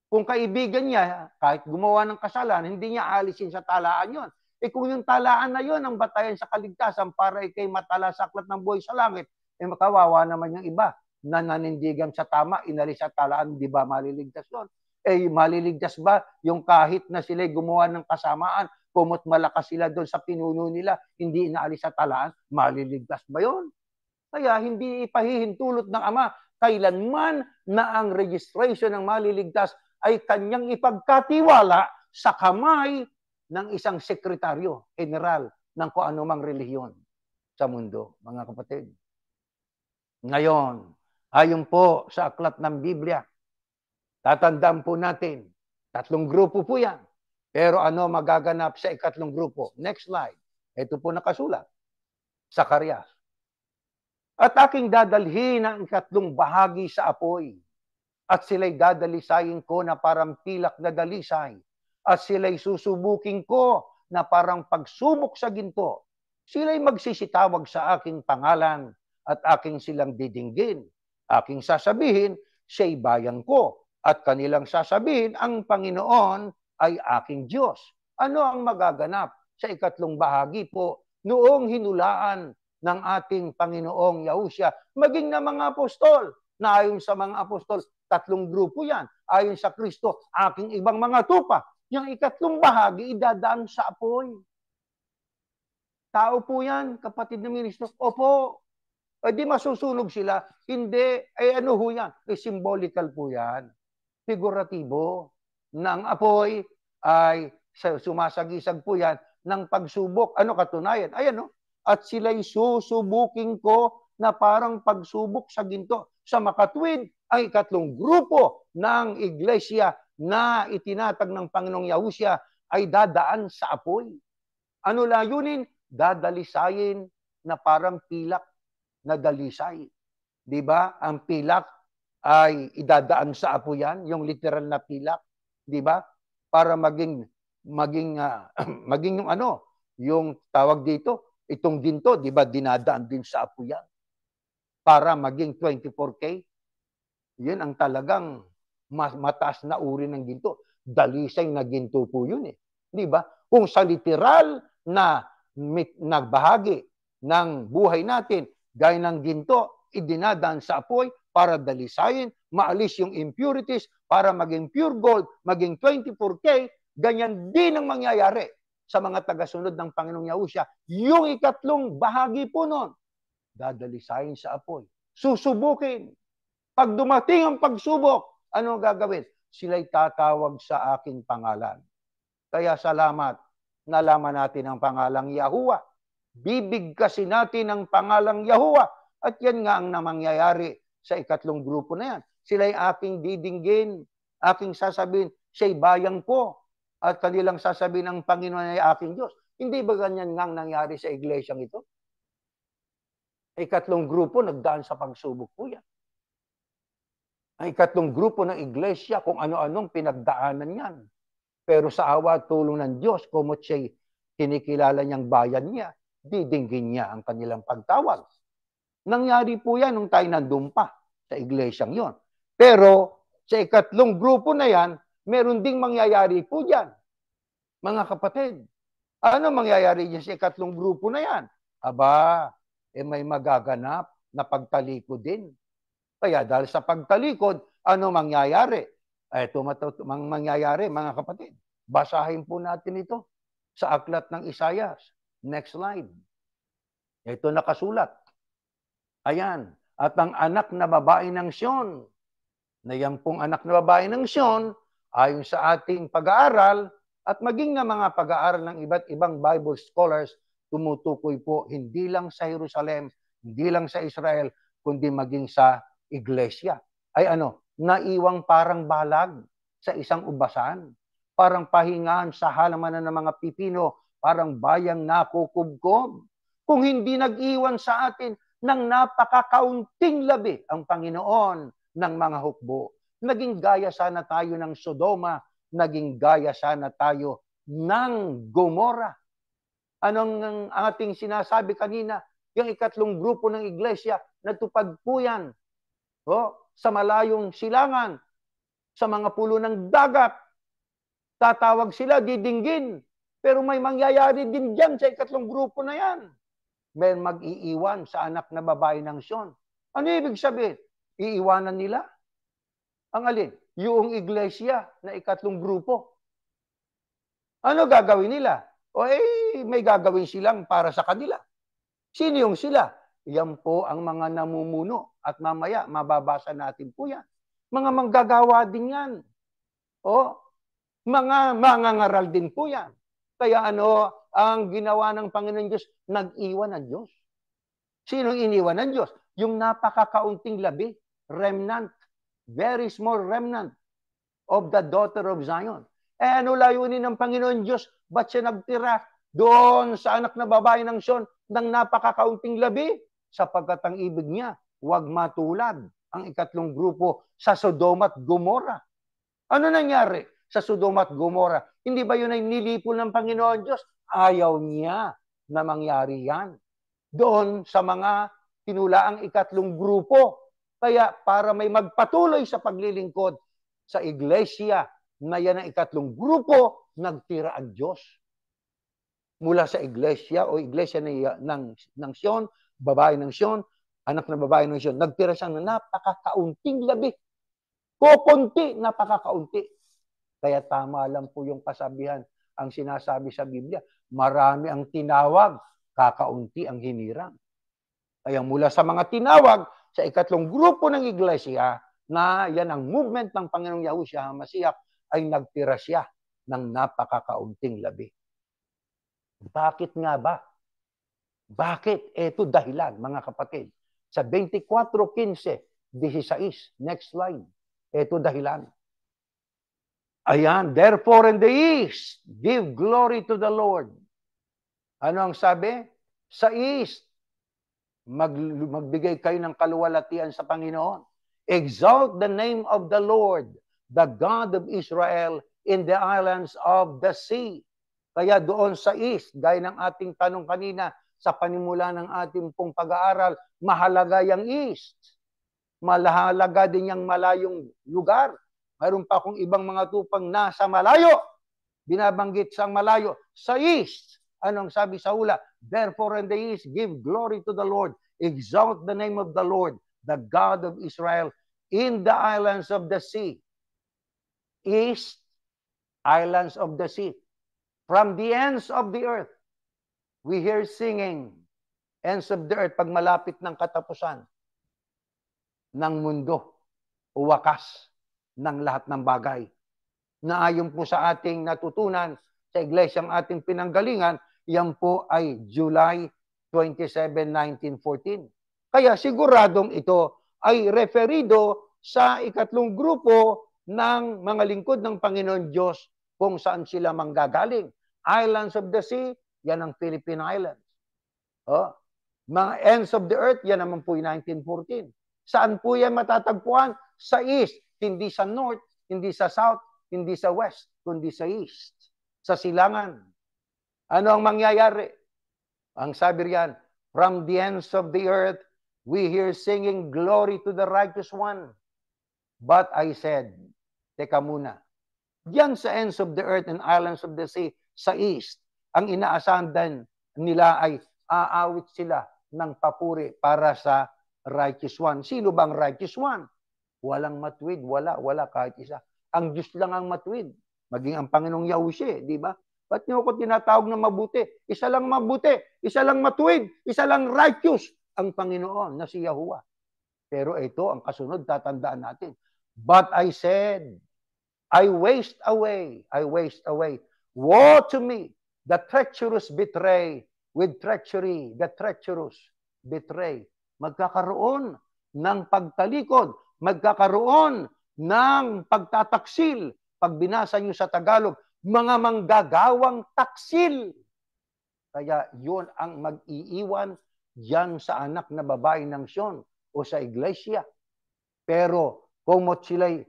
Kung kaibigan niya, kahit gumawa ng kasalanan, hindi niya alisin sa talaan yon. Kung yung talaan na yon ang batayan sa kaligtasan para ikay matala sa aklat ng buhay sa langit, makawawa naman yung iba na nanindigan sa tama, inalis sa talaan, di ba maliligtas yon? Maliligtas ba yung kahit na sila gumawa ng kasamaan, kumot malakas sila doon sa pinuno nila, hindi inaalis sa talaan, maliligtas ba yon? Kaya hindi ipahihintulot ng Ama kailanman na ang registration ng maliligtas ay kanyang ipagkatiwala sa kamay ng isang sekretaryo general ng kung anumang relihiyon sa mundo, mga kapatid. Ngayon, ayon po sa aklat ng Biblia, tatandaan po natin, tatlong grupo po yan. Pero ano magaganap sa ikatlong grupo? Next slide. Ito po nakasulat. Zacarias. At aking dadalhin ang ikatlong bahagi sa apoy. At sila'y dadalisayin ko na parang pilak na dalisay. At sila'y susubukin ko na parang pagsubok sa ginto. Sila'y magsisitawag sa aking pangalan at aking silang didinggin. Aking sasabihin, siya'y bayan ko. At kanilang sasabihin, ang Panginoon ay aking Diyos. Ano ang magaganap sa ikatlong bahagi po noong hinulaan ng ating Panginoong Yahusya, maging na mga apostol, na ayon sa mga apostol, tatlong grupo yan. Ayon sa Kristo, aking ibang mga tupa. Yung ikatlong bahagi, idadaan sa apoy. Tao po yan, kapatid ng ministro. Opo, di masusunog sila. Hindi, ano ho yan? Symbolical po yan. Figuratibo. Ng apoy ay sumasagisag po yan ng pagsubok. Ano katunayan? Ayan, no? At sila'y susubukin ko na parang pagsubok sa ginto. Sa makatwid, ang ikatlong grupo ng iglesia na itinatag ng Panginoong Yahusya ay dadaan sa apoy. Ano layunin? Dadalisayin na parang pilak na dalisay. Di ba? Ang pilak ay idadaan sa apoy yan, yung literal na pilak. Di ba? Para maging yung ano, yung tawag dito, itong ginto, di ba, dinadaan din sa apo yan. Para maging 24K. Yun ang talagang mataas na uri ng ginto. Dalisay na ginto po yun eh. Di ba? Kung sa literal na nagbahagi ng buhay natin, gaya ng ginto, idinadaan sa apoy para dalisayin, maalis yung impurities, para maging pure gold, maging 24K, ganyan din ang mangyayari sa mga tagasunod ng Panginoong Yahusya. Yung ikatlong bahagi po nun, dadalisayin sa apoy. Susubukin. Pag dumating ang pagsubok, ano gagawin? Sila'y tatawag sa aking pangalan. Kaya salamat, nalaman natin ang pangalang Yahuwah. Bibigkasin natin ang pangalang Yahuwah. At yan nga ang namangyayari sa ikatlong grupo na yan. Sila'y aking didinggin, aking sasabihin, siya'y bayang ko. At kanilang sasabihin ng Panginoon ay aking Diyos. Hindi ba ganyan nga nangyari sa iglesyang ito? Ikatlong grupo nagdaan sa pagsubok po yan. Ang ikatlong grupo ng iglesia, kung ano-anong pinagdaanan yan. Pero sa awa at tulong ng Diyos, kumot siya'y kinikilala niyang bayan niya, didinggin niya ang kanilang pagtawag. Nangyari po yan nung tayo nandun pa sa iglesyang yon. Pero sa ikatlong grupo na yan, meron ding mangyayari po dyan. Mga kapatid, ano mangyayari dyan sa ikatlong grupo na yan? Aba, may magaganap na pagtalikod din. Kaya dahil sa pagtalikod, ano mangyayari? Mangyayari, mga kapatid. Basahin po natin ito sa aklat ng Isaias. Next slide. Ito nakasulat. Ayan. At ang anak na babae ng Sion, na yan pong anak na babae ng Sion, ayon sa ating pag-aaral, at maging nga mga pag-aaral ng iba't ibang Bible scholars, tumutukoy po hindi lang sa Jerusalem, hindi lang sa Israel, kundi maging sa iglesia. Ay ano, naiwang parang balag sa isang ubasan, parang pahingaan sa halamanan ng mga pipino, parang bayang nakukubkob. Kung hindi nag-iwan sa atin ng napakakaunting labi ang Panginoon ng mga hukbo, naging gaya sana tayo ng Sodoma, naging gaya sana tayo ng Gomora. Anong ating sinasabi kanina? Yung ikatlong grupo ng iglesia, natupad po yan. Sa malayong silangan, sa mga pulo ng dagat, tatawag sila, didinggin. Pero may mangyayari din dyan sa ikatlong grupo na yan. May mag-iiwan sa anak na babae ng Sion. Ano ibig sabihin? Iiwanan nila? Ang alin? Yung iglesia na ikatlong grupo. Ano gagawin nila? May gagawin silang para sa kanila. Sino yung sila? Yan po ang mga namumuno. At mamaya, mababasa natin po yan. Mga manggagawa din yan. Mga mangangaral din po yan. Kaya ang ginawa ng Panginoon Diyos, nag-iwan ng Diyos. Sinong iniwan ng Diyos? Yung napakakaunting labi, remnant, very small remnant of the daughter of Zion. Ano layunin ng Panginoon Diyos? Ba't siya nagtira doon sa anak na babae ng Sion ng napakakaunting labi? Sapagkat ang ibig niya, huwag matulad ang ikatlong grupo sa Sodoma at Gomora. Ano nangyari sa Sodoma at Gomora? Hindi ba yun ay nilipol ng Panginoon Diyos? Ayaw niya na mangyari yan. Doon sa mga tinulaang ikatlong grupo. Kaya para may magpatuloy sa paglilingkod sa iglesia na yan ang ikatlong grupo, nagtira ang Diyos. mula sa iglesia o iglesia ng Sion, babae ng Sion, anak na babae ng Sion, nagtira siya ng napakakaunting labi. Kukunti, napakakaunti. Kaya tama lang po yung kasabihan, ang sinasabi sa Biblia, marami ang tinawag, kakaunti ang hinirang. Kaya mula sa mga tinawag, sa ikatlong grupo ng iglesia, na yan ang movement ng Panginoong Yahushua HaMashiach, ay nagtira siya ng napakakaunting labi. Bakit nga ba? Bakit? Ito dahilan, mga kapatid. Sa 24:15, next slide. Ito dahilan. Ayan, therefore in the east, give glory to the Lord. Ano ang sabi? Sa east, magbigay kayo ng kaluwalhatian sa Panginoon. Exalt the name of the Lord, the God of Israel, in the islands of the sea. Kaya doon sa east, gaya ng ating tanong kanina, sa panimula ng ating pong pag-aaral, mahalaga yung east. Mahalaga din yung malayong lugar. Mayroon pa akong ibang mga tupang nasa malayo. Binabanggit sa malayo. Sa east, anong sabi sa hula? Therefore in the east, give glory to the Lord. Exalt the name of the Lord, the God of Israel, in the islands of the sea. East, islands of the sea. From the ends of the earth, we hear singing. Ends of the earth, pag malapit ng katapusan ng mundo o wakas ng lahat ng bagay. Na ayon po sa ating natutunan sa iglesyang ating pinanggalingan, yan po ay July 27, 1914. Kaya siguradong ito ay referido sa ikatlong grupo ng mga lingkod ng Panginoon Diyos kung saan sila manggagaling. Islands of the sea, yan ang Philippine Islands. Oh, mga ends of the earth, yan naman po yung 1914. Saan po yan matatagpuan? Sa east, hindi sa north, hindi sa south, hindi sa west, kundi sa east. Sa silangan. Ano ang mangyayari? Ang sabi riyan, from the ends of the earth, we hear singing glory to the righteous one. But I said, teka muna, diyan sa ends of the earth and islands of the sea, sa east, ang inaasahan din nila ay aawit sila ng papuri para sa righteous one. Sino bang righteous one? Walang matuwid, wala kahit isa. Ang Diyos lang ang matuwid. Maging ang Panginoong Yahushua, di ba? Ba't niyo ako tinatawag na mabuti? Isa lang mabuti, isa lang matuwid, isa lang righteous, ang Panginoon na si Yahuwah. Pero ito, ang kasunod, tatandaan natin. But I said, I waste away. Woe to me, the treacherous betray, with treachery, the treacherous betray. Magkakaroon ng pagtalikod, magkakaroon ng pagtataksil. Pag binasa nyo sa Tagalog, mga manggagawang taksil. Kaya yun ang mag-iiwan diyan sa anak na babae ng Sion o sa iglesia. Pero kung sila'y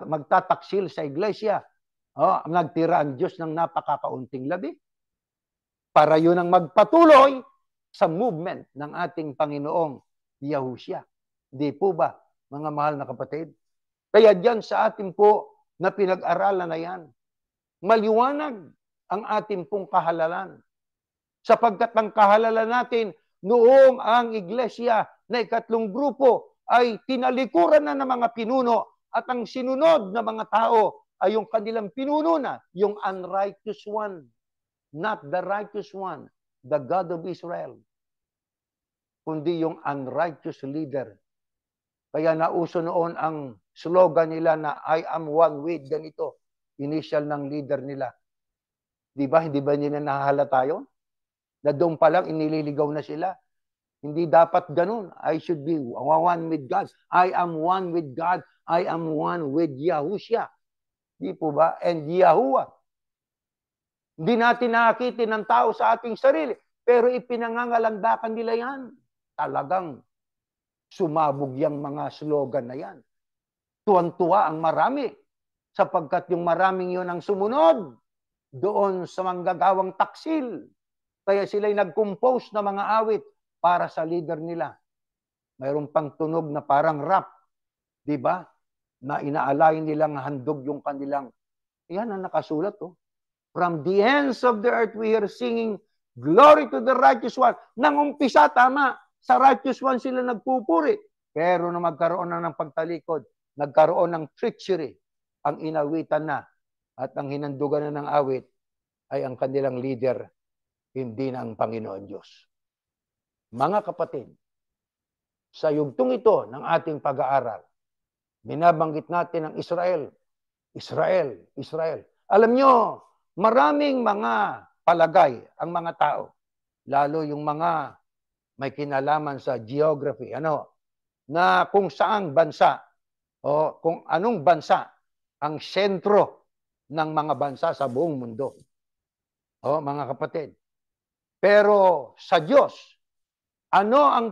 magtataksil sa iglesia, nagtira ang Diyos ng napakakaunting labi. Para yun ang magpatuloy sa movement ng ating Panginoong Yahushua. Di po ba, mga mahal na kapatid? Kaya diyan sa ating po na pinag-aralan na yan, maliwanag ang ating pong kahalalan. Sapagkat ang kahalalan natin noong ang iglesia na ikatlong grupo ay tinalikuran na ng mga pinuno at ang sinunod na mga tao ay yung kanilang pinuno na, yung unrighteous one, not the righteous one, the God of Israel, kundi yung unrighteous leader. Kaya nauso noon ang slogan nila na I am one with ganito, initial ng leader nila. Di ba? Hindi ba nila nahahalata yun? Na doon pa lang inililigaw na sila. Hindi dapat ganun. I should be one with God. I am one with God. I am one with Yahushua. Di po ba? And Yahuwah. Hindi natin nakakitin ng tao sa ating sarili, pero ipinangangalandakan nila yan. Talagang sumabog yung mga slogan na yan. Tuwan-tuwa ang marami, sapagkat yung maraming yun ang sumunod doon sa manggagawang taksil. Kaya sila'y nag-compose na mga awit para sa leader nila. Mayroon pang tunog na parang rap, di ba? Na inaalayin nilang handog yung kanilang, yan ang nakasulat, oh. From the ends of the earth we hear singing, glory to the righteous one. Nang umpisa, tama, sa righteous one sila nagpupuri. Pero nung magkaroon na ng pagtalikod, nagkaroon ng treachery, ang inawitan na at ang hinandugan na ng awit ay ang kanilang leader, hindi na ang Panginoon Diyos. Mga kapatid, sa yugtong ito ng ating pag-aaral, binabanggit natin ang Israel. Israel, Israel. Alam nyo, maraming mga palagay ang mga tao, lalo yung mga may kinalaman sa geography, na kung saang bansa o kung anong bansa ang sentro ng mga bansa sa buong mundo. Mga kapatid. Pero sa Diyos, ano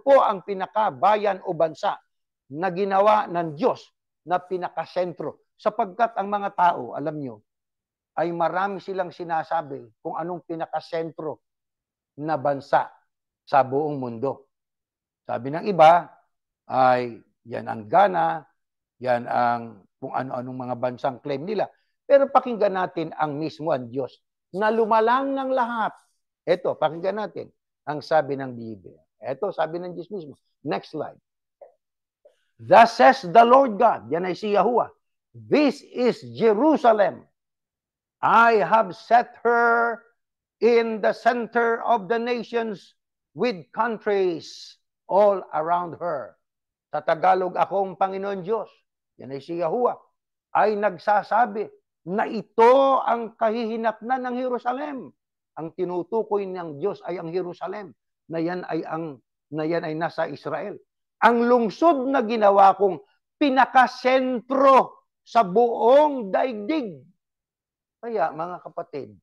po ang pinakabayan o bansa na ginawa ng Diyos na pinakasentro? Sapagkat ang mga tao, alam nyo, ay marami silang sinasabi kung anong pinakasentro na bansa sa buong mundo. Sabi ng iba ay yan ang Ghana, yan ang kung ano-anong mga bansang claim nila. Pero pakinggan natin ang mismo ang Diyos na lumalang ng lahat. Ito, pakinggan natin ang sabi ng Biblia. Ito, sabi ng Diyos mismo. Next slide. Thus says the Lord God, yan ay si Yahuwah, this is Jerusalem. I have set her in the center of the nations with countries all around her. Sa Tagalog, akong Panginoon Diyos, yan ay si Yahuwah, ay nagsasabi na ito ang kahihinatnan ng Jerusalem. Ang tinutukoy ng Diyos ay ang Jerusalem, na yan ay nasa Israel. Ang lungsod na ginawa kong pinakasentro sa buong daigdig. Kaya mga kapatid,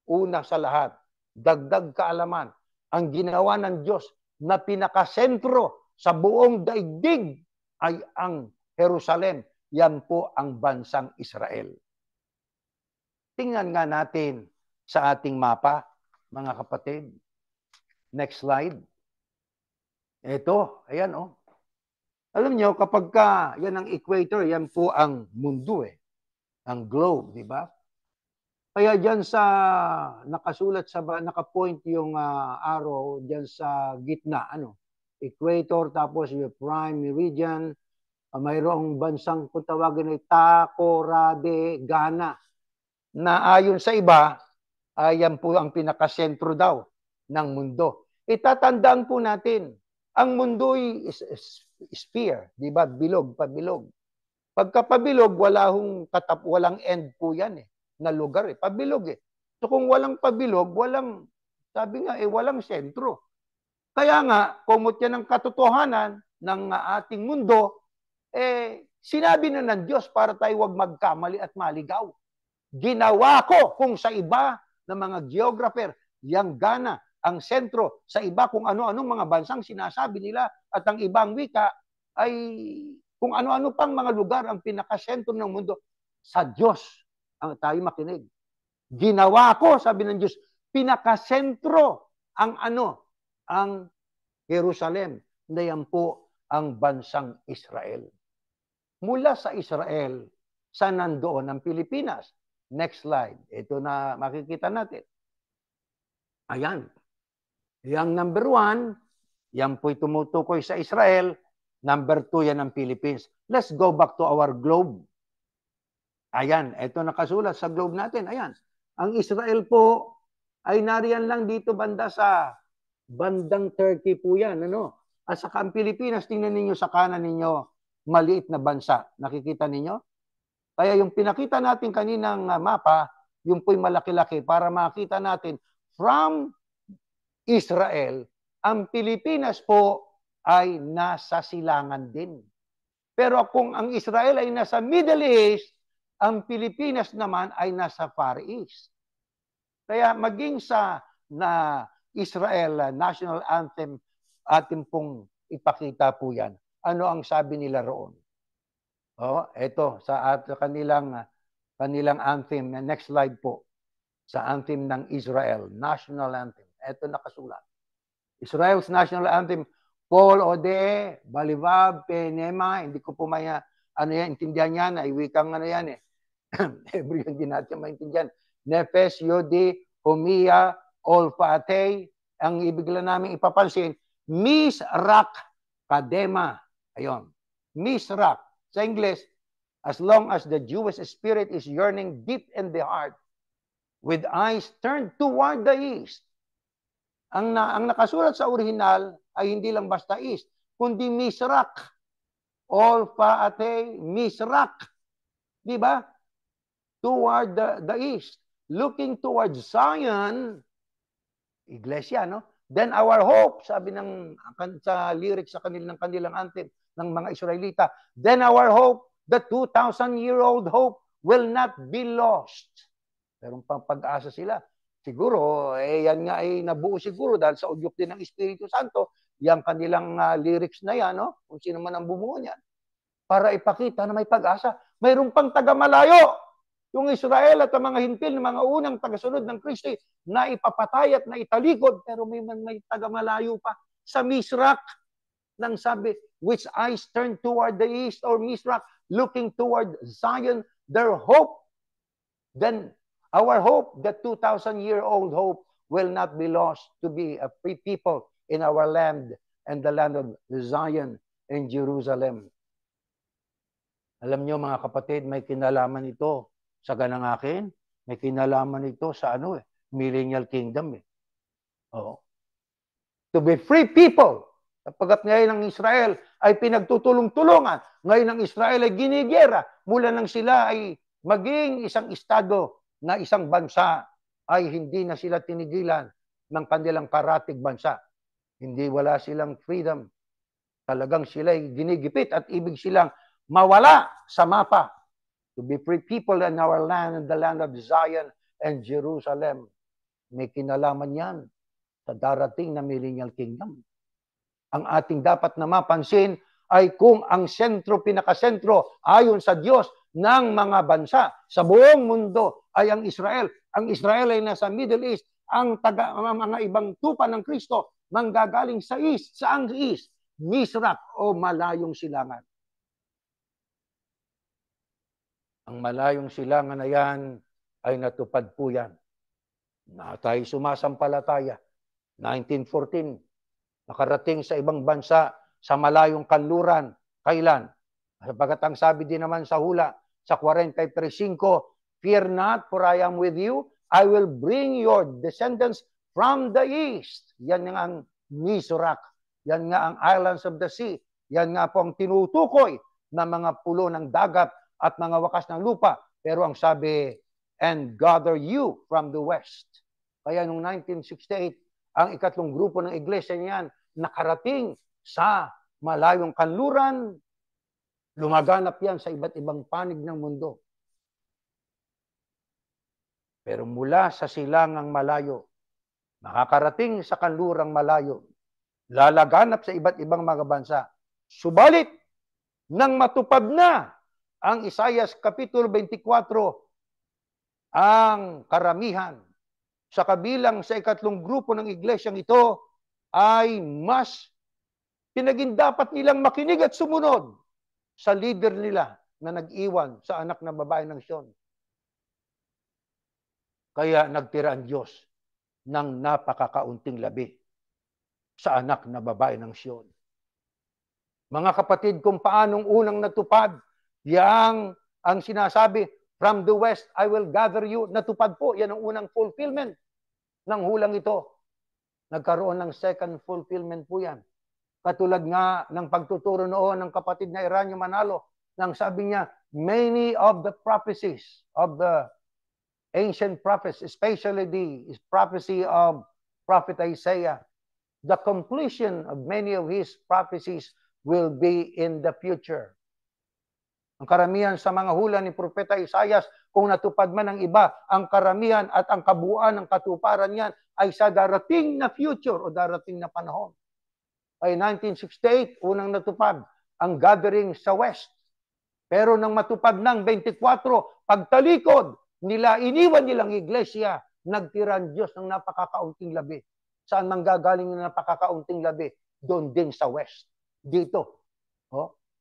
una sa lahat, dagdag kaalaman, ang ginawa ng Diyos na pinakasentro sa buong daigdig ay ang Jerusalem. Yan po ang bansang Israel. Tingnan nga natin sa ating mapa, mga kapatid. Next slide. Ito, ayan Alam nyo, kapag yan ang equator, yan po ang mundo ang globe, di ba? Kaya dyan sa nakasulat nakapoint yung arrow dyan sa gitna, equator, tapos yung prime meridian, mayroong bansang kung tawagin ay Takoradi, Ghana, na ayon sa iba, yan po ang pinakasentro daw ng mundo. Itatandaan po natin, ang mundo'y sphere, di ba? Bilog, pabilog. Pagka pabilog, walang end po yan na lugar pabilog So kung walang pabilog, sabi nga walang sentro. Kaya nga, kumot yan ang katotohanan ng ating mundo, sinabi na ng Diyos para tayo wag magkamali at maligaw. Ginawa ko kung sa iba ng mga geographer, yang Ghana, ang sentro, sa iba kung ano-anong mga bansang sinasabi nila at ang ibang wika ay kung ano-ano pang mga lugar ang pinakasentro ng mundo. Sa Diyos ang tayo makinig. Ginawa ko, sabi ng Diyos, pinakasentro ang ang Jerusalem, na yan po ang bansang Israel. Mula sa Israel, sa nandoon ang Pilipinas. Next slide. Ito na makikita natin. Ayan. Yang number 1, yan po'y tumutukoy sa Israel. Number 2, yan ang Philippines. Let's go back to our globe. Ayan, ito nakasulat sa globe natin. Ayan. Ang Israel po ay nariyan lang dito banda sa bandang Turkey po yan. At saka ang Pilipinas, tingnan ninyo sa kanan ninyo, maliit na bansa. Nakikita ninyo? Kaya yung pinakita natin kaninang mapa, yung po'y malaki-laki para makita natin from Israel, ang Pilipinas po ay nasa silangan din. Pero kung ang Israel ay nasa Middle East, ang Pilipinas naman ay nasa Far East. Kaya maging sa Israel National Anthem, atin pong ipakita po yan. Ano ang sabi nila roon? Ito sa kanilang anthem. Next slide po. Sa anthem ng Israel, National Anthem. Ito nakasulat. Israel's National Anthem, Kol Ode, Balivab, Penema, hindi ko po intindihan yan, ay wikang yan Hebreo hindi natin maintindihan. Nepes, Yodi, Humia, Olfate. Ang ibig lang namin ipapansin, Misrak Kadema. Ayun. Misrak. Sa English, as long as the Jewish spirit is yearning deep in the heart, with eyes turned toward the east. Ang nakasulat sa original ay hindi lang basta east, kundi Misrak. Olfate, Misrak. Di ba? Toward the east. Looking towards Zion, iglesia, no? Then our hope, sabi ng sa lyrics sa kanilang anthem ng mga Israelita, then our hope, the 2,000-year-old hope will not be lost. Pero pag-asa sila. Siguro, yan nga ay nabuo siguro dahil sa udyok din ng Espiritu Santo, yung kanilang lyrics na yan, no? Kung sino man ang bumuo niyan. Para ipakita na may pag-asa. Mayroong pang taga-malayo. Yung Israel at ang mga hintil ng mga unang tagasunod ng Kristo na ipapatay at na italikod, pero may taga-malayo pa sa Misrak nang sabi, which eyes turn toward the east, or Misrak, looking toward Zion, their hope. Then our hope, the 2,000-year-old hope, will not be lost, to be a free people in our land and the land of Zion and Jerusalem. Alam niyo mga kapatid, may kinalaman ito sa ganang akin, may kinalaman ito sa millennial kingdom. Oo. To be free people. Kapag ngayon ang Israel ay pinagtutulong-tulungan, ngayon ang Israel ay ginigera, mula nang sila ay maging isang estado na isang bansa, ay hindi na sila tinigilan ng kanilang karatig bansa. Hindi wala silang freedom. Talagang sila ay ginigipit at ibig silang mawala sa mapa. To be free people in our land, in the land of Zion and Jerusalem. May kinalaman yan sa darating na millennial kingdom. Ang ating dapat na mapansin ay kung ang sentro, pinakasentro, ayon sa Diyos ng mga bansa sa buong mundo ay ang Israel. Ang Israel ay nasa Middle East. Ang mga ibang tupa ng Kristo manggagaling sa east. Saang east? Misrak o malayong silangan. Ang malayong silangan na yan ay natupad po yan. Na tayo sumasampalataya. 1914, nakarating sa ibang bansa sa malayong kanluran. Kailan? Sapagat ang sabi din naman sa hula, sa 43:5, fear not, for I am with you. I will bring your descendants from the east. Yan nga ang Misrak. Yan nga ang islands of the sea. Yan nga po ang tinutukoy na mga pulo ng dagat at mga wakas ng lupa. Pero ang sabi, and gather you from the west. Kaya noong 1968, ang ikatlong grupo ng iglesia niyan nakarating sa malayong kanluran. Lumaganap yan sa iba't ibang panig ng mundo. Pero mula sa silangang malayo, makakarating sa kanlurang malayo, lalaganap sa iba't ibang mga bansa. Subalit, nang matupad na ang Isaias Kapitulo 24, ang karamihan sa kabilang sa ikatlong grupo ng iglesyang ito ay mas dapat nilang makinig at sumunod sa leader nila na nag-iwan sa anak na babae ng Sion. Kaya nagtira ang Diyos ng napakakaunting labi sa anak na babae ng Sion. Mga kapatid, kung paanong unang natupad ang sinasabi, from the west I will gather you, natupad po, yan ang unang fulfillment ng hulang ito. Nagkaroon ng second fulfillment po yan. Katulad nga ng pagtuturo noon ng kapatid na Eranio Manalo, nang sabi niya, many of the prophecies of the ancient prophets, especially the prophecy of Prophet Isaiah, the completion of many of his prophecies will be in the future. Ang karamihan sa mga hula ni Propeta Isaias, kung natupad man ang iba, ang karamihan at ang kabuuan ng katuparan niyan ay sa darating na future o darating na panahon. Ay 1968, unang natupad ang gathering sa West. Pero nang matupad ng 24, pagtalikod nila, iniwan nilang iglesia, nagtira ang Diyos ng napakakaunting labi. Saan manggagaling ng napakakaunting labi? Doon din sa West. Dito.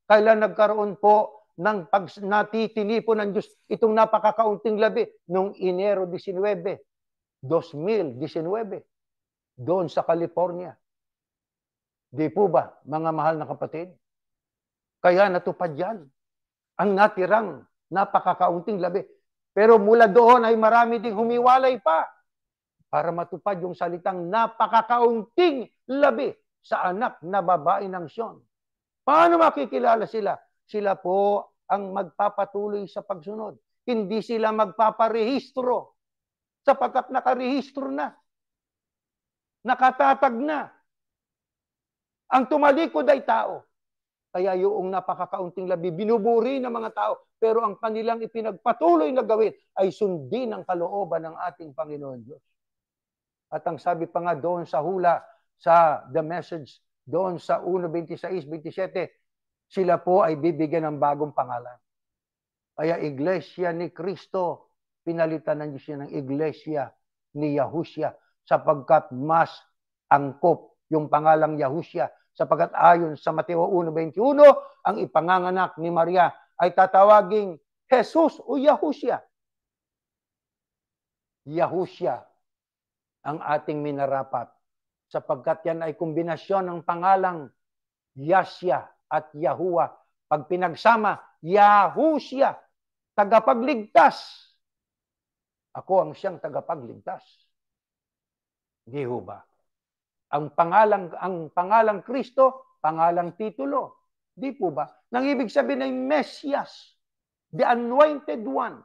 Kailan nagkaroon po ng pag natitinipon ng Diyos itong napakakaunting labi noong Enero 19, 2019, doon sa California. Di po ba, mga mahal na kapatid? Kaya natupad yan. Ang natirang napakakaunting labi. Pero mula doon ay marami ding humiwalay pa para matupad yung salitang napakakaunting labi sa anak na babae ng Sion. Paano makikilala sila? Sila po ang magpapatuloy sa pagsunod. Hindi sila magpaparehistro sapagkat nakarehistro na. Nakatatag na. Ang tumalikod ay tao. Kaya yung napakakaunting labi, binuburi ng mga tao. Pero ang kanilang ipinagpatuloy na gawin ay sundin ang kalooban ng ating Panginoon Diyos. At ang sabi pa nga doon sa hula, sa The Message, doon sa 1:26-27, sila po ay bibigyan ng bagong pangalan. Kaya Iglesia ni Cristo, pinalitan ng Diyos yan ng Iglesia ni Yahushua, sapagkat mas angkop yung pangalang Yahushua, sapagkat ayon sa Mateo 1:21, ang ipanganganak ni Maria ay tatawaging Jesus o Yahushua. Yahushua ang ating minarapat, sapagkat yan ay kombinasyon ng pangalang Yasya at Yahuwah. Pag pinagsama, Yahushua, tagapagligtas. Ako ang siyang tagapagligtas. Di ho ba? Ang pangalang Kristo, pangalang titulo. Di po ba? Nang ibig sabihin ay Mesias, the anointed one.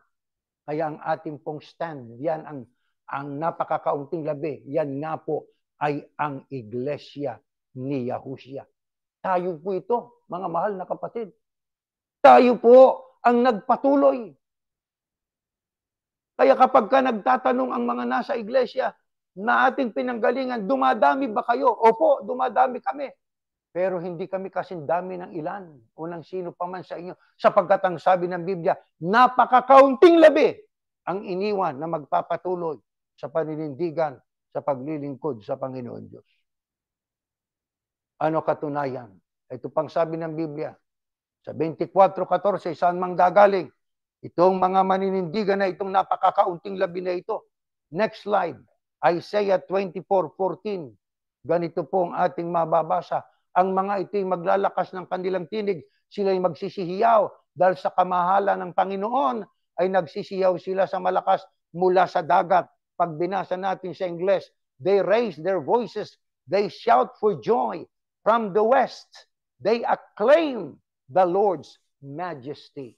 Kaya ang ating pong stand, yan ang napakakaunting labi, yan nga po ay ang Iglesia ni Yahushua. Tayo po ito, mga mahal na kapatid. Tayo po ang nagpatuloy. Kaya kapag ka nagtatanong ang mga nasa iglesia na ating pinanggalingan, dumadami ba kayo? Opo, dumadami kami. Pero hindi kami kasindami ng ilan o ng sino pa man sa inyo. Sapagkat ang sabi ng Biblia, napakakaunting labi ang iniwan na magpapatuloy sa paninindigan, sa paglilingkod sa Panginoon Diyos. Ano katunayan? Ito pang sabi ng Biblia, sa 24:14, saan mang gagaling itong mga maninindigan na itong napakakaunting labi na ito. Next slide, Isaiah 24:14. Ganito po ang ating mababasa. Ang mga ito'y maglalakas ng kanilang tinig, sila'y magsisihiyaw dahil sa kamahalan ng Panginoon ay nagsisiyaw sila sa malakas mula sa dagat. Pag binasa natin sa Ingles, they raise their voices, they shout for joy from the west. They acclaim the Lord's majesty.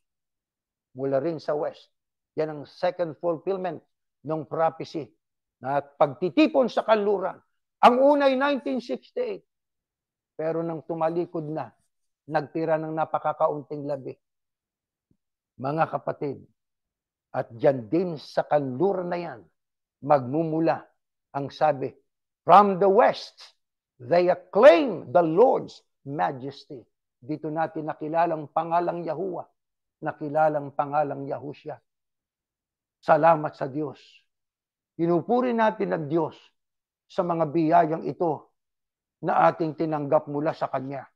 Mula rin sa west. Yan ang second fulfillment ng prophecy na pagtitipon sa kanluran. Ang una ay 1968. Pero nang tumalikod na, nagtira ng napakakaunting labi. Mga kapatid, at dyan din sa kanluran na yan, magmumula ang sabi, from the west, they acclaim the Lord's majesty. Dito natin nakilalang pangalang Yahuwah, nakilalang pangalang Yahushua. Salamat sa Diyos. Pinupuri natin ang Diyos sa mga biyayang ito na ating tinanggap mula sa Kanya.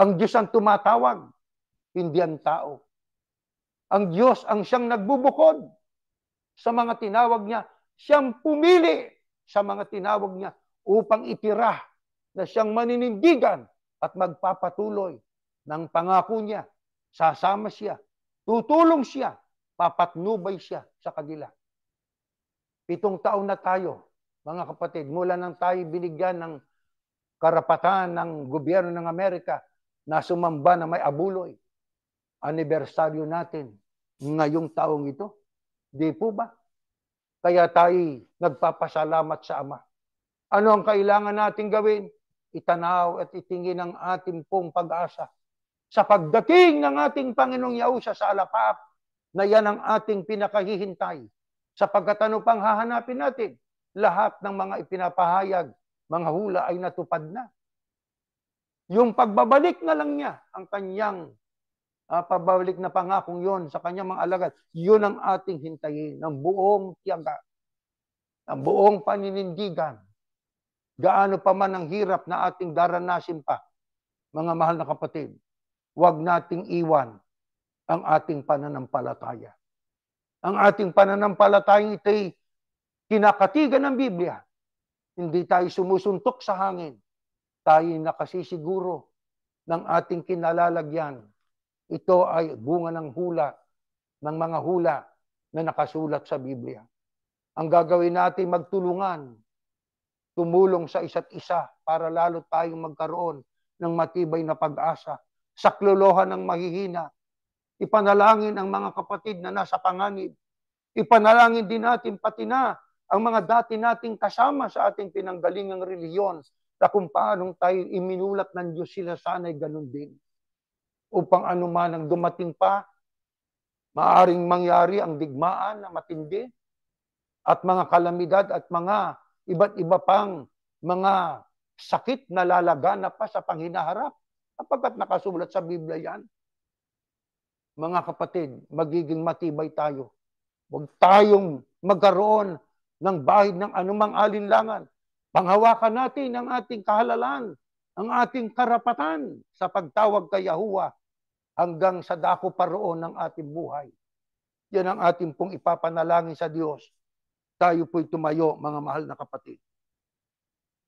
Ang Diyos ang tumatawag, hindi ang tao. Ang Diyos ang siyang nagbubukod sa mga tinawag niya. Siyang pumili sa mga tinawag niya upang itira na siyang maninindigan at magpapatuloy ng pangako niya. Sasama siya, tutulong siya, papatnubay siya sa kanila. 7 taon na tayo, mga kapatid, mula nang tayo binigyan ng karapatan ng gobyerno ng Amerika na sumamba na may abuloy. Anibersaryo natin ngayong taong ito. Di po ba? Kaya tayo nagpapasalamat sa Ama. Ano ang kailangan natin gawin? Itanaw at itingin ang ating pong pag-asa sa pagdating ng ating Panginoong Yahushua sa alapap, na yan ang ating pinakahihintay. Sapagkat ano pang hahanapin natin? Lahat ng mga ipinapahayag, mga hula ay natupad na. Yung pagbabalik na lang niya, ang kanyang pabalik na pangakong yon sa kanyang mga alagad, yun ang ating hintayin ng buong tiyaga, ng buong paninindigan. Gaano pa man ang hirap na ating daranasin pa, mga mahal na kapatid, huwag nating iwan ang ating pananampalataya. Ang ating pananampalataya ito'y kinakatigan ng Biblia. Hindi tayo sumusuntok sa hangin. Tayo nakasisiguro ng ating kinalalagyan. Ito ay bunga ng hula, ng mga hula na nakasulat sa Biblia. Ang gagawin natin magtulungan, tumulong sa isa't isa para lalo tayong magkaroon ng matibay na pag-asa. Saklolohan ng mahihina. Ipanalangin ang mga kapatid na nasa panganib. Ipanalangin din natin pati na ang mga dati nating kasama sa ating pinanggalingang reliyon na kung paanong tayo iminulat ng Diyos sila sana'y ganun din. Upang anuman ang dumating pa, maaring mangyari ang digmaan na matindi at mga kalamidad at mga iba't iba pang mga sakit na lalaganap pa sa panghinaharap sapagkat nakasulat sa Biblia yan. Mga kapatid, magiging matibay tayo. Huwag tayong magkaroon ng bahid ng anumang alinlangan. Panghawakan natin ang ating kahalalan, ang ating karapatan sa pagtawag kay Yahuwah hanggang sa dako pa roon ng ating buhay. Yan ang ating pong ipapanalangin sa Diyos. Tayo po'y tumayo, mga mahal na kapatid.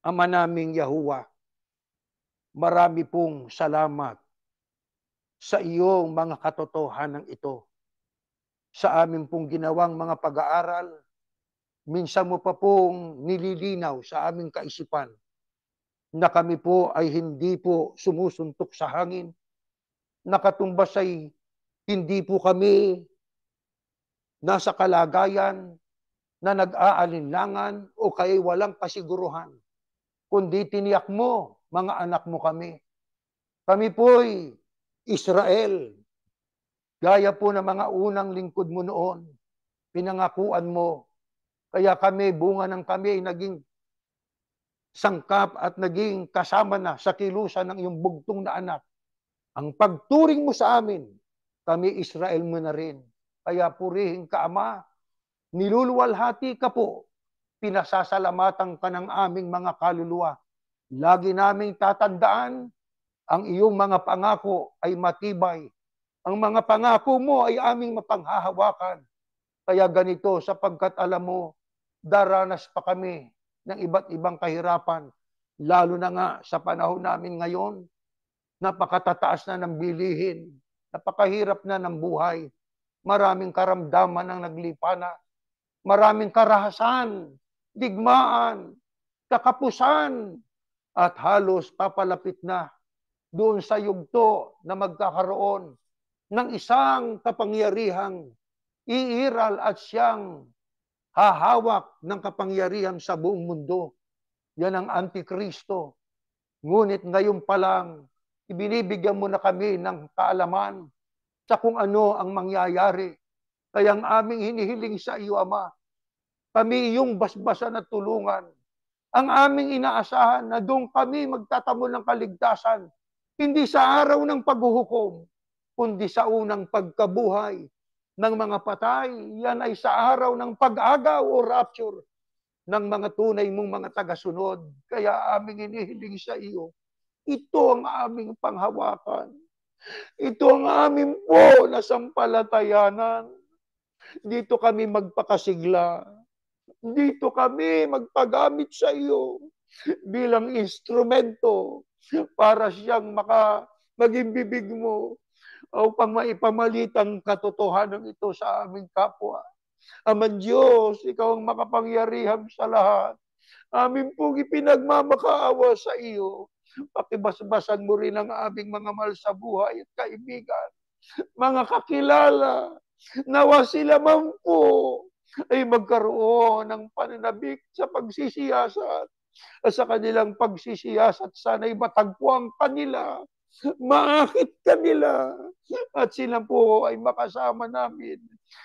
Ama naming Yahuwah, marami pong salamat sa iyong mga katotohanan ito. Sa amin pong ginawang mga pag-aaral, minsan mo pa pong nililinaw sa aming kaisipan na kami po ay hindi po sumusuntok sa hangin, nakatumbas ay hindi po kami nasa kalagayan na nag-aalinlangan o kaya walang kasiguruhan, kundi tiniyak mo, mga anak mo kami. Kami po'y Israel, gaya po ng mga unang lingkod mo noon, pinangakuan mo. Kaya kami, bunga ng kami ay naging sangkap at naging kasama na sa kilusan ng iyong bugtong na anak. Ang pagturing mo sa amin, kami Israel mo na rin. Kaya purihin ka, Ama, niluluwalhati ka po, pinasasalamatan ka ng aming mga kaluluwa. Lagi naming tatandaan, ang iyong mga pangako ay matibay. Ang mga pangako mo ay aming mapanghahawakan. Kaya ganito, sapagkat alam mo, daranas pa kami ng iba't ibang kahirapan, lalo na nga sa panahon namin ngayon, napakatataas na ng bilihin, napakahirap na ng buhay, maraming karamdaman ang naglipana, maraming karahasan, digmaan, kakapusan, at halos papalapit na doon sa yugto na magkakaroon ng isang kapangyarihang iiral at siyang hahawak ng kapangyarihan sa buong mundo. Yan ang Antikristo. Ngunit ngayon pa lang, ibinibigyan mo na kami ng kaalaman sa kung ano ang mangyayari. Kaya ang aming hinihiling sa iyo, Ama, kami iyong basbasan at tulungan. Ang aming inaasahan na doon kami magtatamo ng kaligtasan, hindi sa araw ng paghuhukom, kundi sa unang pagkabuhay ng mga patay. Yan ay sa araw ng pag-agaw o rapture ng mga tunay mong mga tagasunod. Kaya aming inihiling sa iyo, ito ang aming panghawakan. Ito ang aming po na sampalatayanan. Dito kami magpakasigla. Dito kami magpagamit sa iyo bilang instrumento para siyang maging bibig mo upang maipamalita ang katotohanan ito sa aming kapwa. Aman Diyos, ikaw ang makapangyarihan sa lahat. Amin pong ipinagmamakaawa sa iyo. Pakibasbasan mo rin ang aming mga mahal sa buhay at kaibigan. Mga kakilala, nawa sila man po ay magkaroon ng pananabik sa pagsisiyasat. At sa kanilang pagsisiyasat, sana'y matagpuan kanila, maakit kanila, at sila po ay makasama namin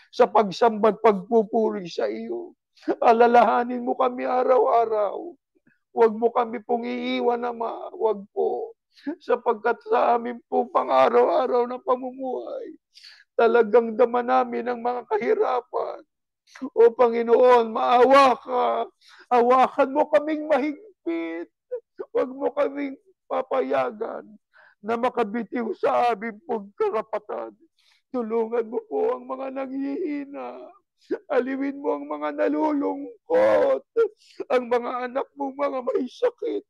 sa pagsambat pagpupuri sa iyo. Alalahanin mo kami araw-araw. Huwag mo kami pong iiwan, Ama. Huwag po. Sapagkat sa amin po pang araw-araw na pamumuhay, talagang dama namin ang mga kahirapan. O Panginoon, maawa ka. Hawakan mo kaming mahigpit. Huwag mo kaming papayagan na makabitiw sa aming pagkarapatan. Tulungan mo po ang mga nanghihina. Aliwin mo ang mga nalulungkot, ang mga anak mo mga may sakit,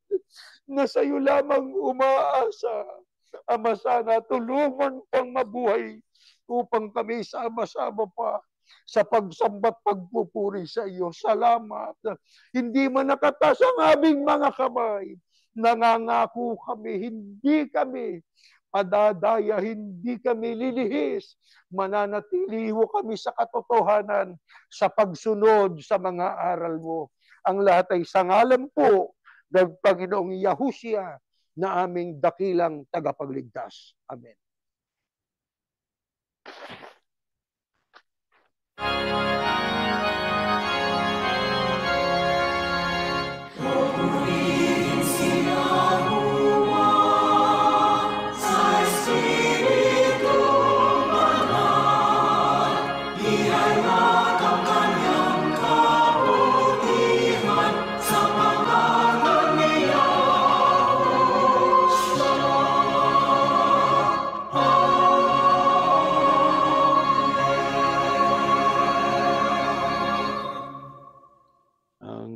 na sa iyo lamang umaasa. Ama, sana tulungan pang mabuhay upang kami sama-sama pa sa pagsamba't pagpupuri sa iyo. Salamat. Hindi man nakatas ang aming mga kamay. Nangangako kami, hindi kami padadaya, hindi kami lilihis. Mananatili ho kami sa katotohanan sa pagsunod sa mga aral mo. Ang lahat ay sa ngalan po ng Panginoong Yahushua na aming dakilang tagapagligtas. Amen.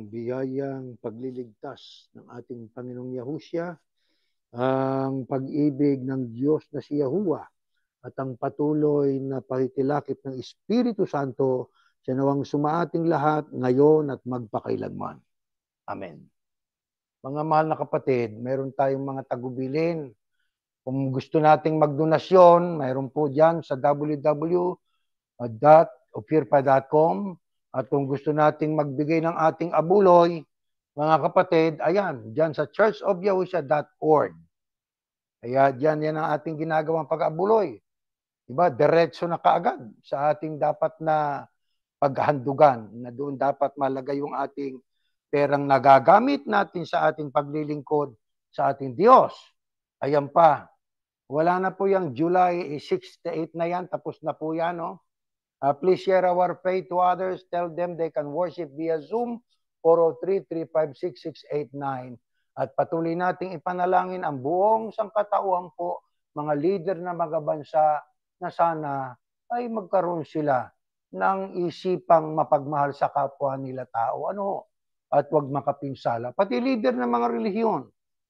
Biyayang pagliligtas ng ating Panginoong Yahushua, ang pag-ibig ng Diyos na si Yahuwah, at ang patuloy na pakikitakip ng Espiritu Santo sa nawang sumaating lahat ngayon at magpakailanman. Amen. Mga mahal na kapatid, meron tayong mga tagubilin. Kung gusto nating magdonasyon, mayroon po dyan sa www.ofirpa.com. At kung gusto nating magbigay ng ating abuloy, mga kapatid, ayan, dyan sa churchofyahushua.org. Kaya dyan yan ang ating ginagawang pag-abuloy. Diba? Diretso na kaagad sa ating dapat na paghandugan, na doon dapat malagay yung ating perang nagagamit natin sa ating paglilingkod sa ating Diyos. Ayan pa. Wala na po yung July 6 to 8 na yan. Tapos na po yan, no? Please share our faith to others. Tell them they can worship via Zoom, 403-356-689. At patuloy nating ipanalangin ang buong sangkatauhan po, mga leader na mga bansa, na sana ay magkaroon sila ng isipang mapagmahal sa kapwa nila tao. Ano? At huwag makapinsala. Pati leader ng mga relihiyon,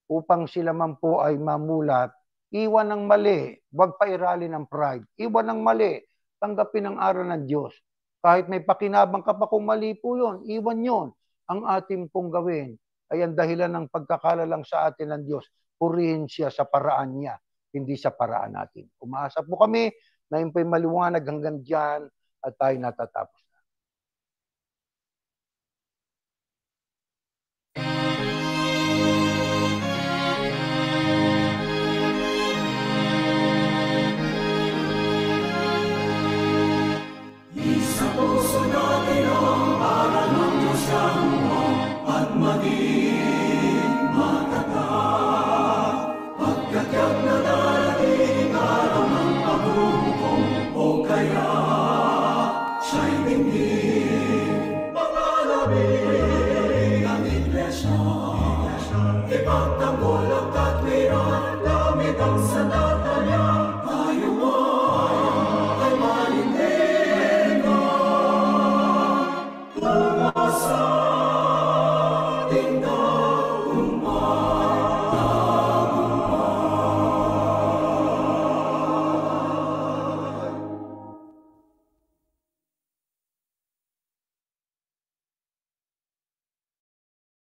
upang sila man po ay mamulat, iwan ng mali, huwag pairali ng pride, iwan ng mali, tanggapin ang aral ng Diyos. Kahit may pakinabang ka pa kung mali po yun, iwan yun. Ang ating pong gawin ay ang dahilan ng pagkakalalang sa atin ng Diyos. Purihin siya sa paraan niya, hindi sa paraan natin. Umaasa po kami na yun po'y maliwanag hanggang dyan at tayo natatapos. Ipagtanggol ang katwiran, damit ang sandal.